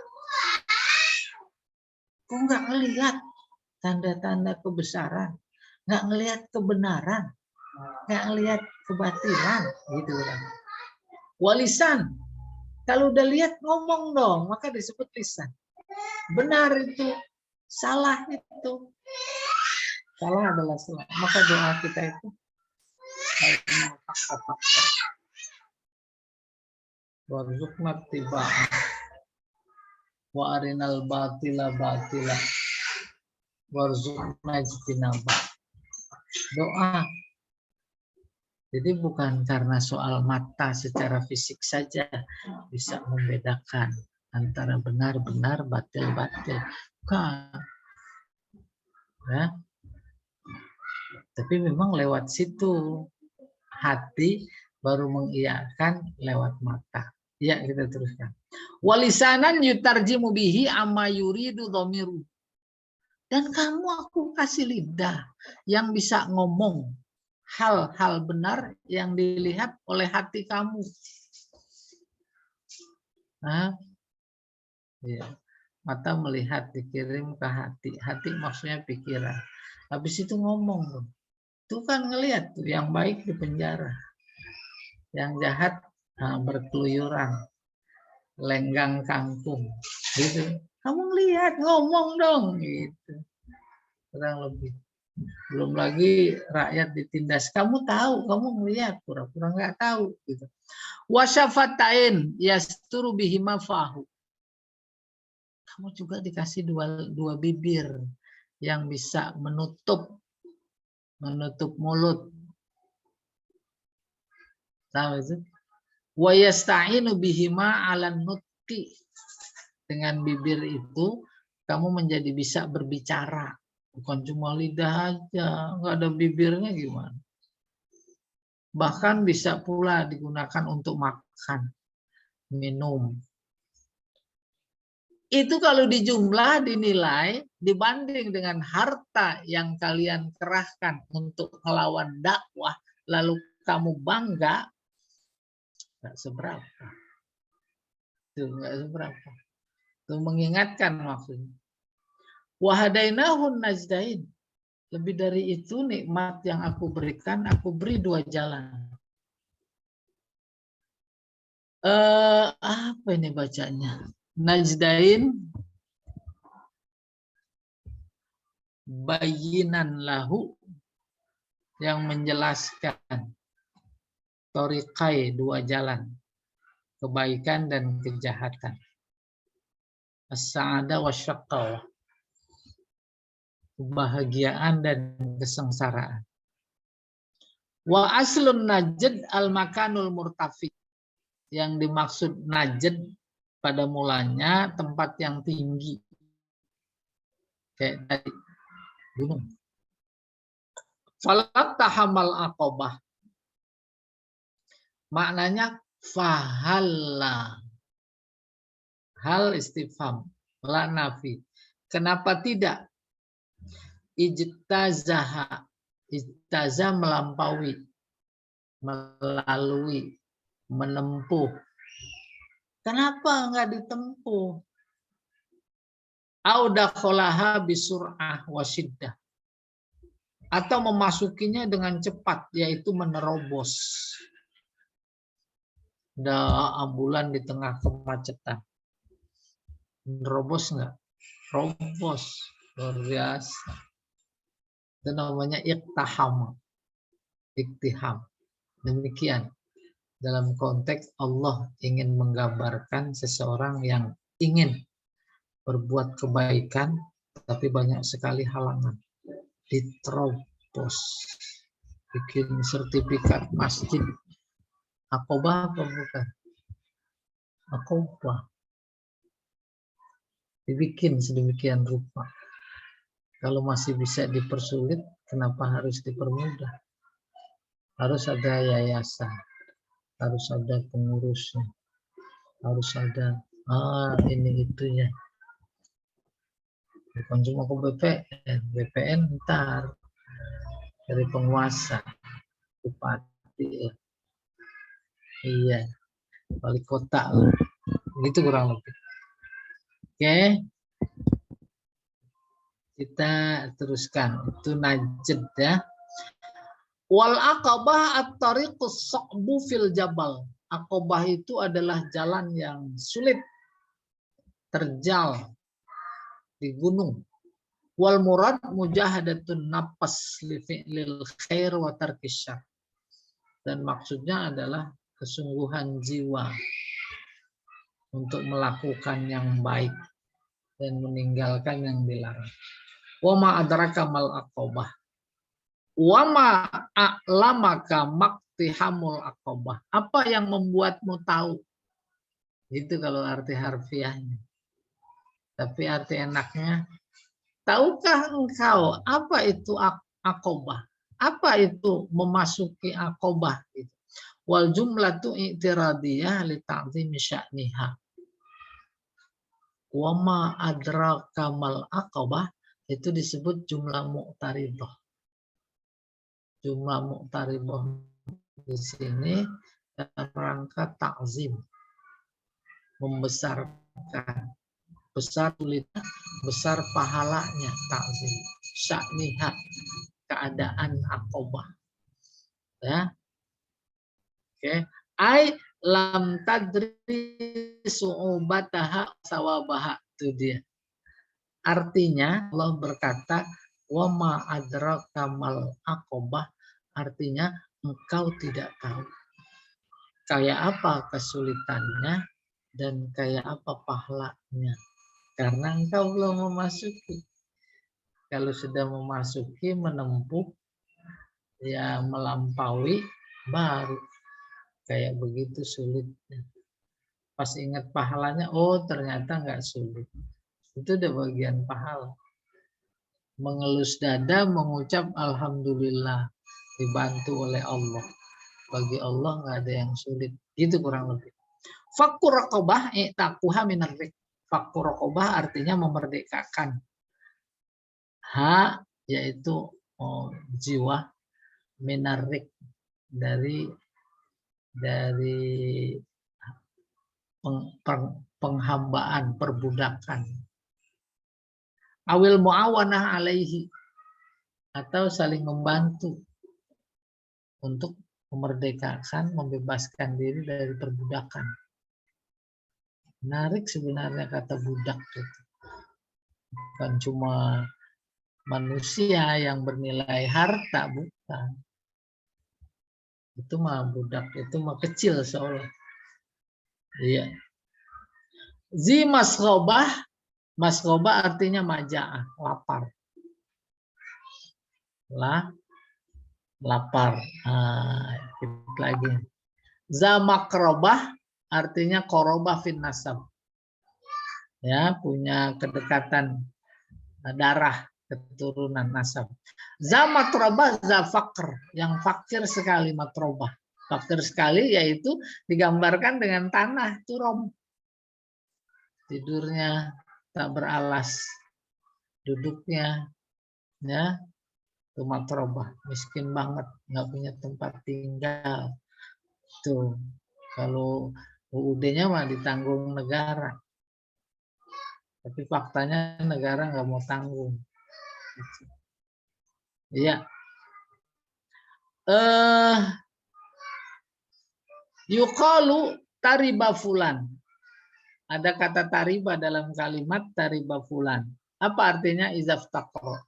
Kok nggak ngelihat tanda-tanda kebesaran, nggak ngelihat kebenaran, nggak ngelihat kebatilan, gitu kan? Walisan, kalau udah lihat ngomong dong, maka disebut lisan. Benar itu, salah itu, salah adalah salah. Maka doa kita itu fakta-fakta. Warzuqna tiba'ah wa arinal batila batila warzuqna ijtinabah. Doa. Jadi bukan karena soal mata secara fisik saja bisa membedakan antara benar-benar, batil-batil. Bukan. Ya. Tapi memang lewat situ hati baru mengiyakan lewat mata. Ya, kita teruskan. Walisanan yutarjimu bihi amma yuridu dhamiru. Dan kamu aku kasih lidah yang bisa ngomong hal-hal benar yang dilihat oleh hati kamu. Nah, ya. Mata melihat dikirim ke hati. Hati maksudnya pikiran. Habis itu ngomong tuh. Itu kan ngelihat tuh yang baik di penjara. Yang jahat berkeluyuran. Lenggang kangkung. Gitu. Kamu ngelihat, ngomong dong gitu. Kurang lebih. Belum lagi rakyat ditindas. Kamu tahu, kamu ngelihat, pura-pura nggak tahu gitu. Wasyafatain yasturu bihima fahu. Kamu juga dikasih dua bibir yang bisa menutup mulut. Tahu itu? Wa yasta'inu bihima 'alan nutqi. Dengan bibir itu kamu menjadi bisa berbicara. Bukan cuma lidah aja, nggak ada bibirnya gimana? Bahkan bisa pula digunakan untuk makan, minum. Itu kalau dijumlah dinilai dibanding dengan harta yang kalian kerahkan untuk melawan dakwah, lalu kamu bangga, nggak seberapa. Itu nggak seberapa. Itu mengingatkan maksudnya. Wahadainahun najdain. Lebih dari itu nikmat yang aku berikan, aku beri dua jalan. Apa ini bacanya? Najdain bayinan lahu yang menjelaskan torikai dua jalan, kebaikan dan kejahatan. As-sa'adah wa syaqqawah. Kebahagiaan dan kesengsaraan. Wa aslun najd al-makanul murtafiq. Yang dimaksud najd pada mulanya tempat yang tinggi. Kayak tadi gunung. Falat tahamal aqobah. Maknanya fahalla. Hal istifham. La nafi. Kenapa tidak? Ijtazaha. Ijtazah melampaui, melalui, menempuh. Kenapa enggak ditempuh? Au dakhalaha bisur'ah wasyiddah. Atau memasukinya dengan cepat, yaitu menerobos. Ada ambulan di tengah kemacetan. Menerobos enggak? Robos. Luar biasa. Itu namanya iktiham. Iktiham. Demikian. Dalam konteks Allah ingin menggambarkan seseorang yang ingin berbuat kebaikan, tapi banyak sekali halangan. Diterobos. Bikin sertifikat masjid. Aqobah apa bukan? Aqobah. Dibikin sedemikian rupa. Kalau masih bisa dipersulit, kenapa harus dipermudah? Harus ada yayasan, harus ada pengurusnya, harus ada ini itunya. Bukan cuma ke BPN, BPN ntar dari penguasa, bupati, iya, wali kota lah, gitu kurang lebih. Oke, kita teruskan. Itu najd ya. Wal aqabah at-tariqus sa'bu fil jabal. Aqabah itu adalah jalan yang sulit, terjal di gunung. Wal murad mujahadatun nafas li fi'lil khair wa tarkis syarr. Dan maksudnya adalah kesungguhan jiwa untuk melakukan yang baik dan meninggalkan yang dilarang. Wa ma adraka mal aqabah. Wa ma a'lamaka maktihamul aqabah. Apa yang membuatmu tahu? Itu kalau arti harfiahnya. Tapi arti enaknya, tahukah engkau apa itu aqabah? Apa itu memasuki aqabah? Wal jumlatu i'tiradiyah li ta'zimi sya'niha. Wa ma adraka mal aqabah itu disebut jumlah mu'taridah. Jumlah mu'taridah di sini dalam rangka ta'zim, membesarkan, besar tulitnya, besar pahalanya ta'zim, sya'niha, keadaan aqabah. Ya. Oke, ai lam tadri su'ubataha sawabaha, itu dia. Artinya Allah berkata wa ma adraka mal aqabah, artinya engkau tidak tahu kayak apa kesulitannya dan kayak apa pahalanya karena engkau belum memasuki. Kalau sudah memasuki, menempuh, ya melampaui, baru kayak begitu sulitnya. Pas ingat pahalanya, oh ternyata nggak sulit. Itu udah bagian pahala. Mengelus dada, mengucap alhamdulillah, dibantu oleh Allah. Bagi Allah nggak ada yang sulit. Gitu kurang lebih. Fakkur raqabah i'taquha minar rik. Fakkur raqabah artinya memerdekakan. Ha yaitu jiwa, minar rik dari penghambaan, perbudakan. Awil muawanah alaihi, atau saling membantu untuk memerdekakan, membebaskan diri dari perbudakan. Menarik sebenarnya kata budak itu. Bukan cuma manusia yang bernilai harta, bukan. Itu mah budak, itu mah kecil seolah. Iya. Zi masrobah, masrobah artinya maja'ah, lapar. Lapar. Lagi. Zamakrobah artinya korobah fin nasab. Ya, punya kedekatan darah, keturunan nasab. Zamatrobah zafakr, yang fakir sekali matrobah. Fakir sekali yaitu digambarkan dengan tanah, turom. Tidurnya tak beralas. duduknya, ya, tuh matrobah, miskin banget, nggak punya tempat tinggal. Tuh, kalau UUD-nya mah ditanggung negara, tapi faktanya negara nggak mau tanggung. Iya. Yuqalu tariba fulan. Ada kata tariba dalam kalimat tariba fulan. Apa artinya izaftaqra?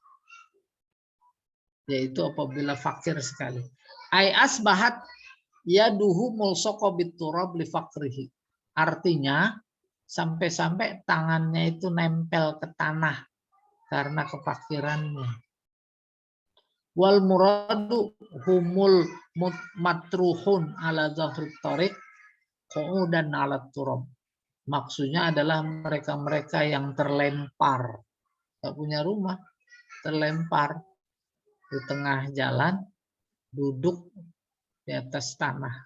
Yaitu apabila fakir sekali. Ai asbahat yaduhu mulsaqa biturab li faqrihi. Artinya sampai-sampai tangannya itu nempel ke tanah karena kefakirannya. Wal muradu humul matruhun ala zahri tariq qu'udan ala turab. Maksudnya adalah mereka-mereka yang terlempar, nggak punya rumah, terlempar di tengah jalan, duduk di atas tanah.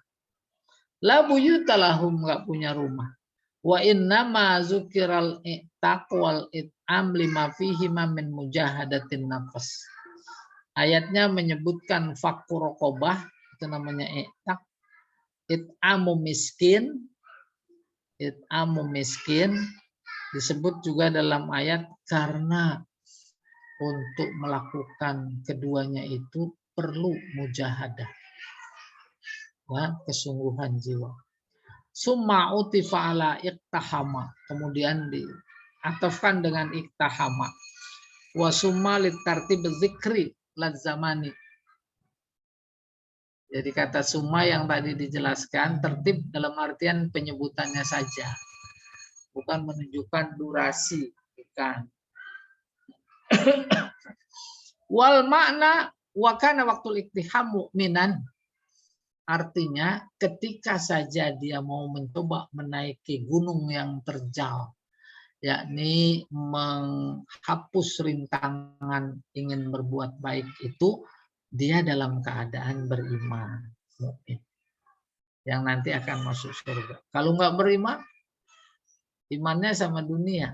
La buyuta lahum, nggak punya rumah. Wa inna ma zukiral i'taq wal it'am lima fihi min mujahadatin nafas. Ayatnya menyebutkan fakku rokobah, itu namanya i'taq, it'amu miskin, disebut juga dalam ayat karena untuk melakukan keduanya itu perlu mujahadah, ya, kesungguhan jiwa. Summa utifa ala iktahama, kemudian diatofkan dengan iktahama. Wa summa litartib zikri lazamani. Jadi kata summa yang tadi dijelaskan tertib dalam artian penyebutannya saja, bukan menunjukkan durasi, bukan. Wal makna wakana waktu iktiham mu'minan, artinya ketika saja dia mau mencoba menaiki gunung yang terjal, yakni menghapus rintangan ingin berbuat baik itu, dia dalam keadaan beriman, mukmin, yang nanti akan masuk surga. Kalau nggak beriman, imannya sama dunia,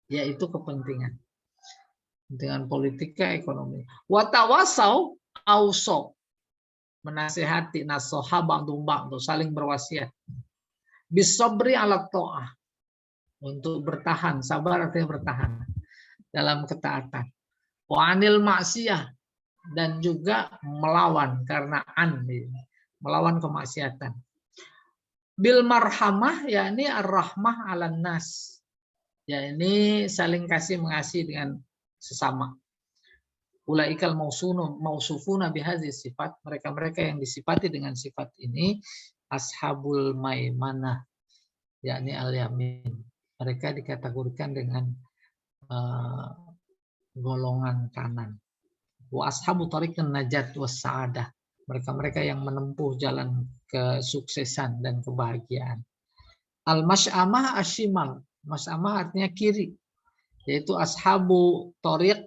yaitu kepentingan politika, ekonomi. Watawasau auso, menasihati, nasoha ba'du saling berwasiat. Bisobri ala ta'ah, untuk bertahan, sabar artinya bertahan dalam ketaatan. Wa anil maksiyah, dan juga melawan karena melawan kemaksiatan. Bil marhamah, yakni ar-rahmah 'alan nas, yakni saling kasih mengasihi dengan sesama. Ulaikal mausufuna bihadzi sifat, mereka-mereka yang disifati dengan sifat ini ashabul maimanah, yakni al-yamin. Mereka dikategorikan dengan golongan kanan. Wa ashabu tariqan najat was sa'adah, mereka-mereka yang menempuh jalan kesuksesan dan kebahagiaan. Al-masy'amah asyimal, masy'amah artinya kiri, yaitu ashabu tariq.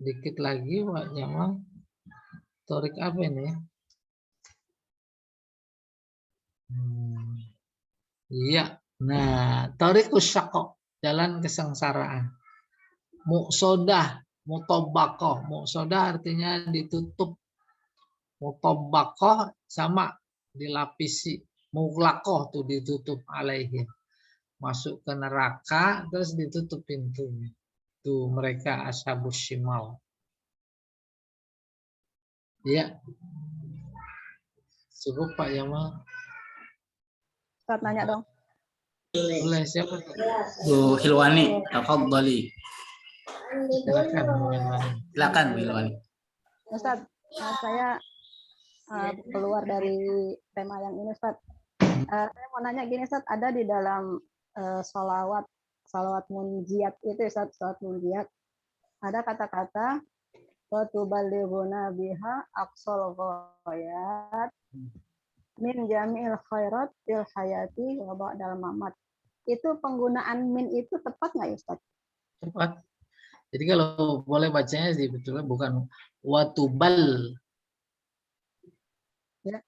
Dikit lagi Pak Jamal, tariq apa ini? Iya, nah tariqus syaqqa, jalan kesengsaraan. Muqsodah, mutobakoh, muqsodah artinya ditutup, mutobakoh sama dilapisi, muglakoh tuh ditutup alaihim, masuk ke neraka terus ditutup pintunya. Tuh mereka ashabus shimal. Ya, cukup Pak Jamal. Ustaz nanya dong. Boleh, siapa? Bu Hilwani, tafadhali. Silakan Bu Hilwani. Silakan Bu Hilwani. Ustaz, saya keluar dari tema yang ini, Ustaz. Saya mau nanya gini, Ustaz, ada di dalam salawat munjiat itu, Ustaz, salawat munjiat, ada kata-kata wa tuballighuna biha aqsal ghayat min jami'il khairat fil hayati wa ba'dal mamat. Itu penggunaan min itu tepat nggak ya, Ustaz? Tepat. Jadi kalau boleh bacanya sih betulnya bukan watubal, Ya.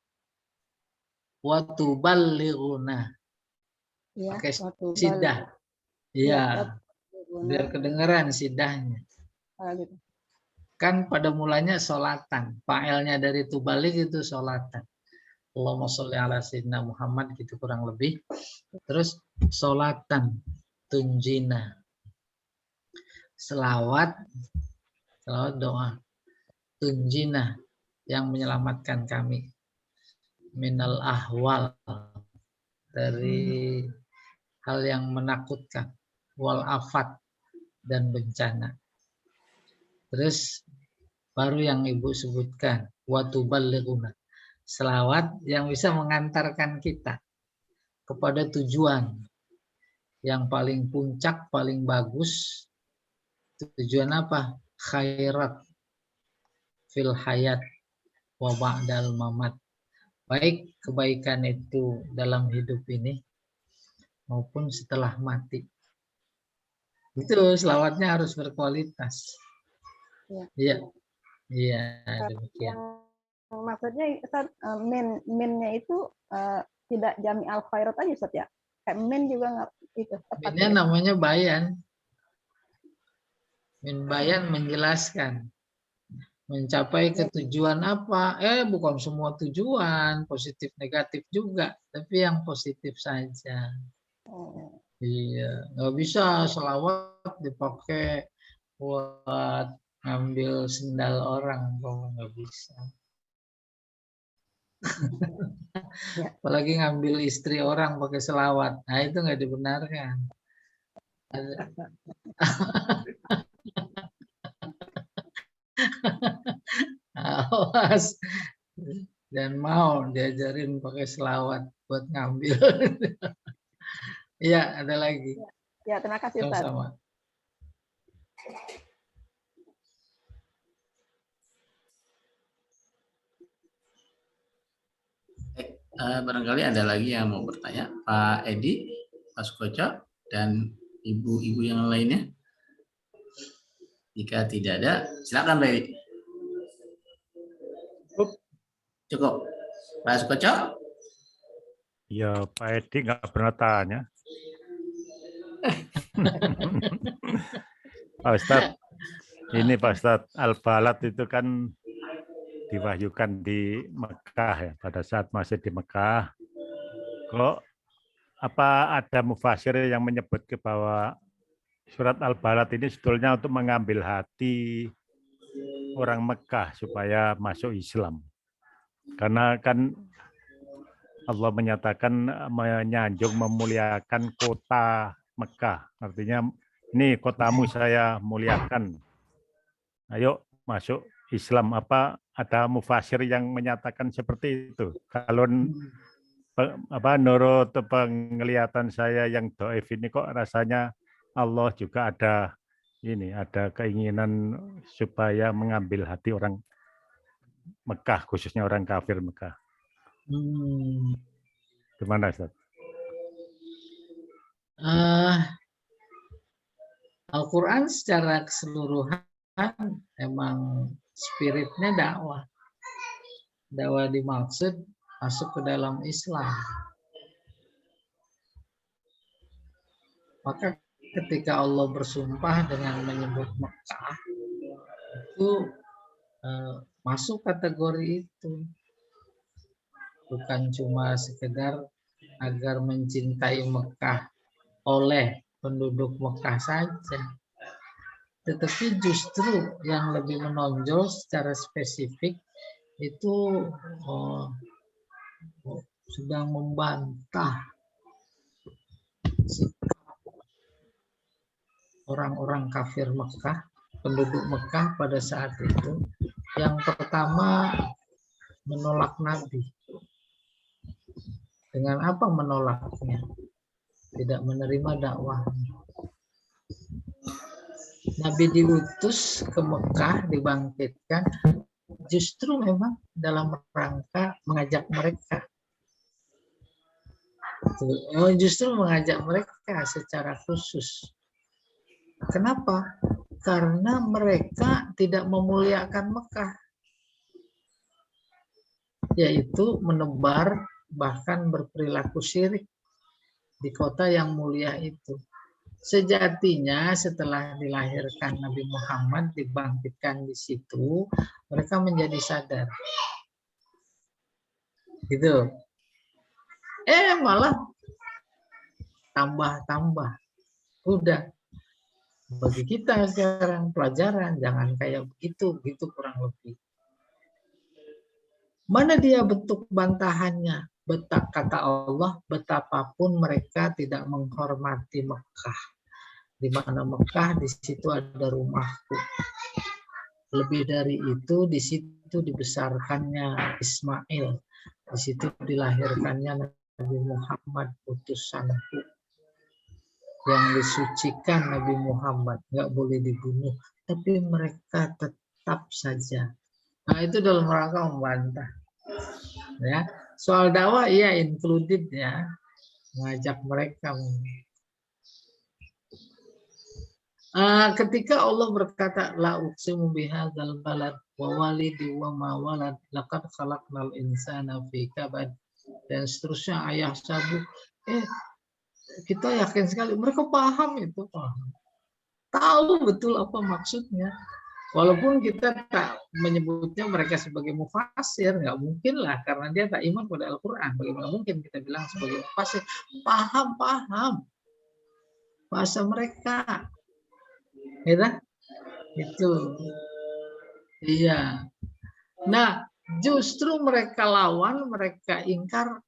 Watuballighuna. Ya, Pakai sidah. Iya, biar kedengeran sidahnya. Gitu. Kan pada mulanya sholatan. Fa'ilnya dari tubalik itu sholatan. Allahumma sholli ala sayyidina Muhammad gitu kurang lebih. Terus sholatan tunjina. Selawat doa. Tunjina yang menyelamatkan kami. Minal ahwal, dari hal yang menakutkan. Wal afat, dan bencana. Terus baru yang Ibu sebutkan. Wa tuballighuna. Selawat yang bisa mengantarkan kita kepada tujuan yang paling puncak, paling bagus. Tujuan apa? Khairat fil hayat wa ba'dal mamat. Baik kebaikan itu dalam hidup ini maupun setelah mati. Itu selawatnya harus berkualitas. Iya. Iya, demikian. Maksudnya Ustaz, minnya itu tidak jami al khairat aja Ustaz ya? Kayak min juga nggak itu tepat. Minnya namanya bayan. Min bayan menjelaskan. Mencapai ke tujuan apa? Bukan semua tujuan, positif negatif juga, tapi yang positif saja. Iya, nggak bisa selawat dipakai buat ngambil sendal orang, nggak bisa. Apalagi ngambil istri orang pakai selawat, nah itu nggak dibenarkan. Awas, dan mau diajarin pakai selawat buat ngambil. Iya, ada lagi. Ya, terima kasih Ustaz. Sama-sama. Barangkali ada lagi yang mau bertanya, Pak Edi, Pak Sukoco, dan ibu-ibu yang lainnya. Jika tidak ada, silakan Pak Edi. Cukup. Pak Sukoco? Ya, Pak Edi nggak pernah tanya. Pak Ustadz, ini Pak Ustadz, Al-Balad itu kan diwahyukan di Mekah ya, pada saat masih di Mekah. Kok apa ada mufasir yang menyebut ke bahwa surat Al-Balad ini sebetulnya untuk mengambil hati orang Mekah supaya masuk Islam. Karena kan Allah menyatakan menyanjung memuliakan kota Mekah. Artinya ini kotamu saya muliakan. Ayo masuk Islam. Apa ada mufasir yang menyatakan seperti itu? Kalau menurut penglihatan saya yang doif ini kok rasanya Allah juga ada keinginan supaya mengambil hati orang Mekah, khususnya orang kafir Mekah. Gimana Ustaz? Al-Quran secara keseluruhan emang spiritnya dakwah. Dakwah dimaksud masuk ke dalam Islam. Maka ketika Allah bersumpah dengan menyebut Mekah, itu masuk kategori itu. Bukan cuma sekedar agar mencintai Mekah oleh penduduk Mekah saja. Tetapi justru yang lebih menonjol secara spesifik itu sedang membantah orang-orang kafir Mekah, penduduk Mekah pada saat itu. Yang pertama, menolak Nabi. Dengan apa menolaknya? Tidak menerima dakwahnya. Nabi diutus ke Mekah, dibangkitkan, justru memang dalam rangka mengajak mereka. Justru mengajak mereka secara khusus. Kenapa? Karena mereka tidak memuliakan Mekah. Yaitu menebar bahkan berperilaku syirik di kota yang mulia itu. Sejatinya setelah dilahirkan Nabi Muhammad, dibangkitkan di situ, mereka menjadi sadar. Gitu. Malah tambah-tambah. Udah. Bagi kita sekarang pelajaran, jangan kayak begitu, gitu kurang lebih. Mana dia bentuk bantahannya? Kata Allah, betapapun mereka tidak menghormati Mekah. Di mana Mekah, di situ ada rumahku. Lebih dari itu, di situ dibesarkannya Ismail. Di situ dilahirkannya Nabi Muhammad, utusanku. Yang disucikan Nabi Muhammad. Nggak boleh dibunuh. Tapi mereka tetap saja. Nah, itu dalam rangka membantah. Ya, soal dakwah iya included ya. Mengajak mereka. Ketika Allah berkata la uqsimu bihadzal balad wa walidi wa ma walad laqad khalaqnal insana fi kabad dan seterusnya ayah sabu, kita yakin sekali mereka paham itu, tahu betul apa maksudnya, walaupun kita tak menyebutnya mereka sebagai mufassir, nggak mungkin lah karena dia tak iman pada Al-Quran. Bagaimana mungkin kita bilang sebagai mufassir? Paham bahasa mereka. Ya, itu iya. Nah, justru mereka lawan, mereka ingkar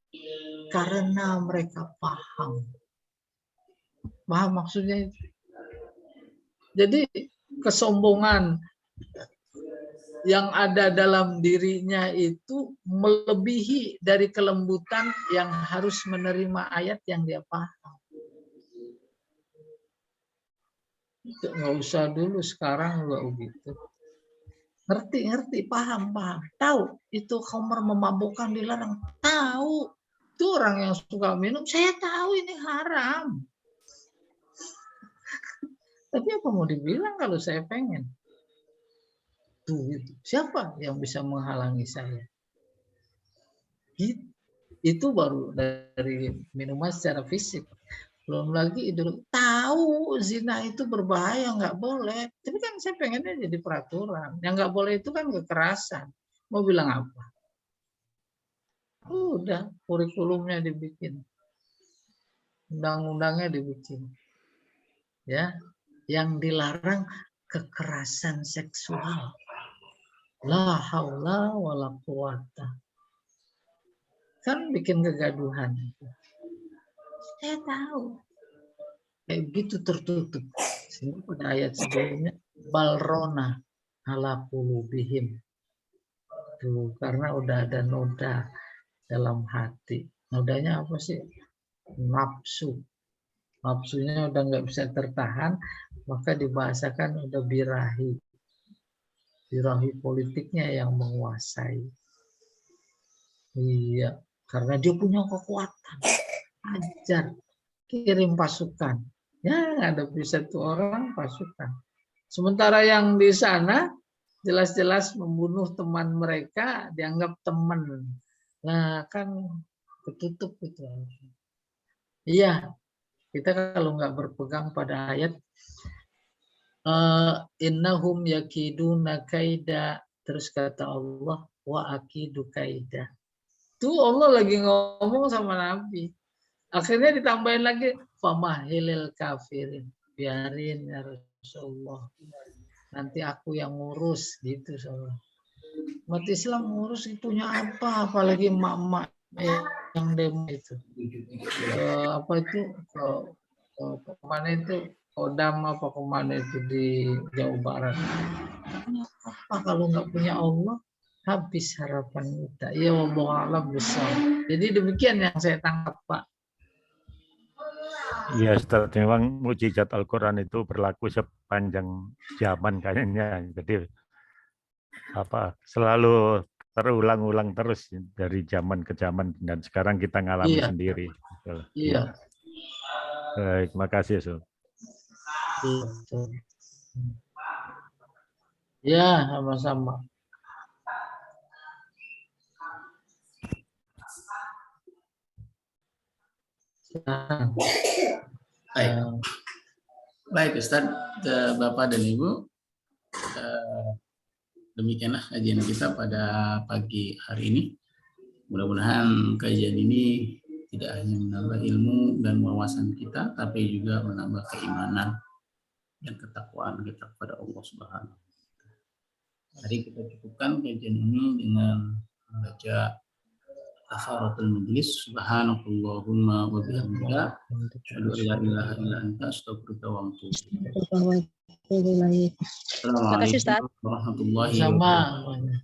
karena mereka paham maksudnya itu. Jadi kesombongan yang ada dalam dirinya itu melebihi dari kelembutan yang harus menerima ayat yang dia paham. Nggak usah dulu, sekarang juga begitu. Ngerti, paham. Tahu itu khamr memabukkan, dilarang. Tahu. Itu orang yang suka minum, saya tahu ini haram. Tapi apa mau dibilang kalau saya pengen? Tuh, gitu. Siapa yang bisa menghalangi saya? Itu baru dari minuman secara fisik. Belum lagi itu tahu zina itu berbahaya, nggak boleh. Tapi kan saya pengennya jadi peraturan. Yang nggak boleh itu kan kekerasan. Mau bilang apa? Udah, kurikulumnya dibikin, undang-undangnya dibikin. Ya, yang dilarang kekerasan seksual. La haula wala quwata. Kan bikin kegaduhan. Saya tahu. Kayak begitu tertutup. Sehingga pada ayat sebelumnya balrona ala qulubihim. Tuh, karena udah ada noda dalam hati. Nodanya apa sih? Nafsu. Nafsunya udah nggak bisa tertahan, maka dibahasakan udah birahi. Birahi politiknya yang menguasai. Iya, karena dia punya kekuatan. Ajar, kirim pasukan. Ya, ngadepi satu orang pasukan. Sementara yang di sana jelas-jelas membunuh teman mereka, dianggap teman. Nah, kan ketutup itu. Iya, kita kalau nggak berpegang pada ayat innahum yakiduna kaida, terus kata Allah wa akidu kaida. Tuh Allah lagi ngomong sama Nabi. Akhirnya ditambahin lagi famahilil kafirin. Biarin ya Rasulullah. Nanti aku yang ngurus gitu soalnya. Umat Islam ngurus punya apa? Apalagi emak-emak yang demo itu. Apa itu? Kemana itu? Kodam apa kemana itu di Jawa Barat. Apa kalau nggak punya Allah? Habis harapan kita. Ya wallahu a'lam bishawab. Jadi demikian yang saya tangkap, Pak. Iya, Ustaz, memang mukjizat Al-Quran itu berlaku sepanjang zaman kayaknya. Jadi selalu terulang-ulang terus dari zaman ke zaman dan sekarang kita ngalami sendiri. Iya. Baik, terima kasih, Ustaz. Ya, sama-sama. Baik. Baik Ustaz, Bapak dan Ibu, demikianlah kajian kita pada pagi hari ini. Mudah-mudahan kajian ini tidak hanya menambah ilmu dan wawasan kita, tapi juga menambah keimanan dan ketakwaan kita kepada Allah Subhanahu. Mari kita cukupkan kajian ini dengan membaca kafaratul majlis. Subhanakallahumma wa bihamdika, asyhadu an la ilaha illa anta, astaghfiruka wa atubu ilaik. Terima kasih, Ustaz. Assalamualaikum warahmatullahi Sama. wabarakatuh.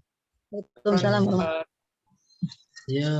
Waalaikumsalam warahmatullahi wabarakatuh. Ya.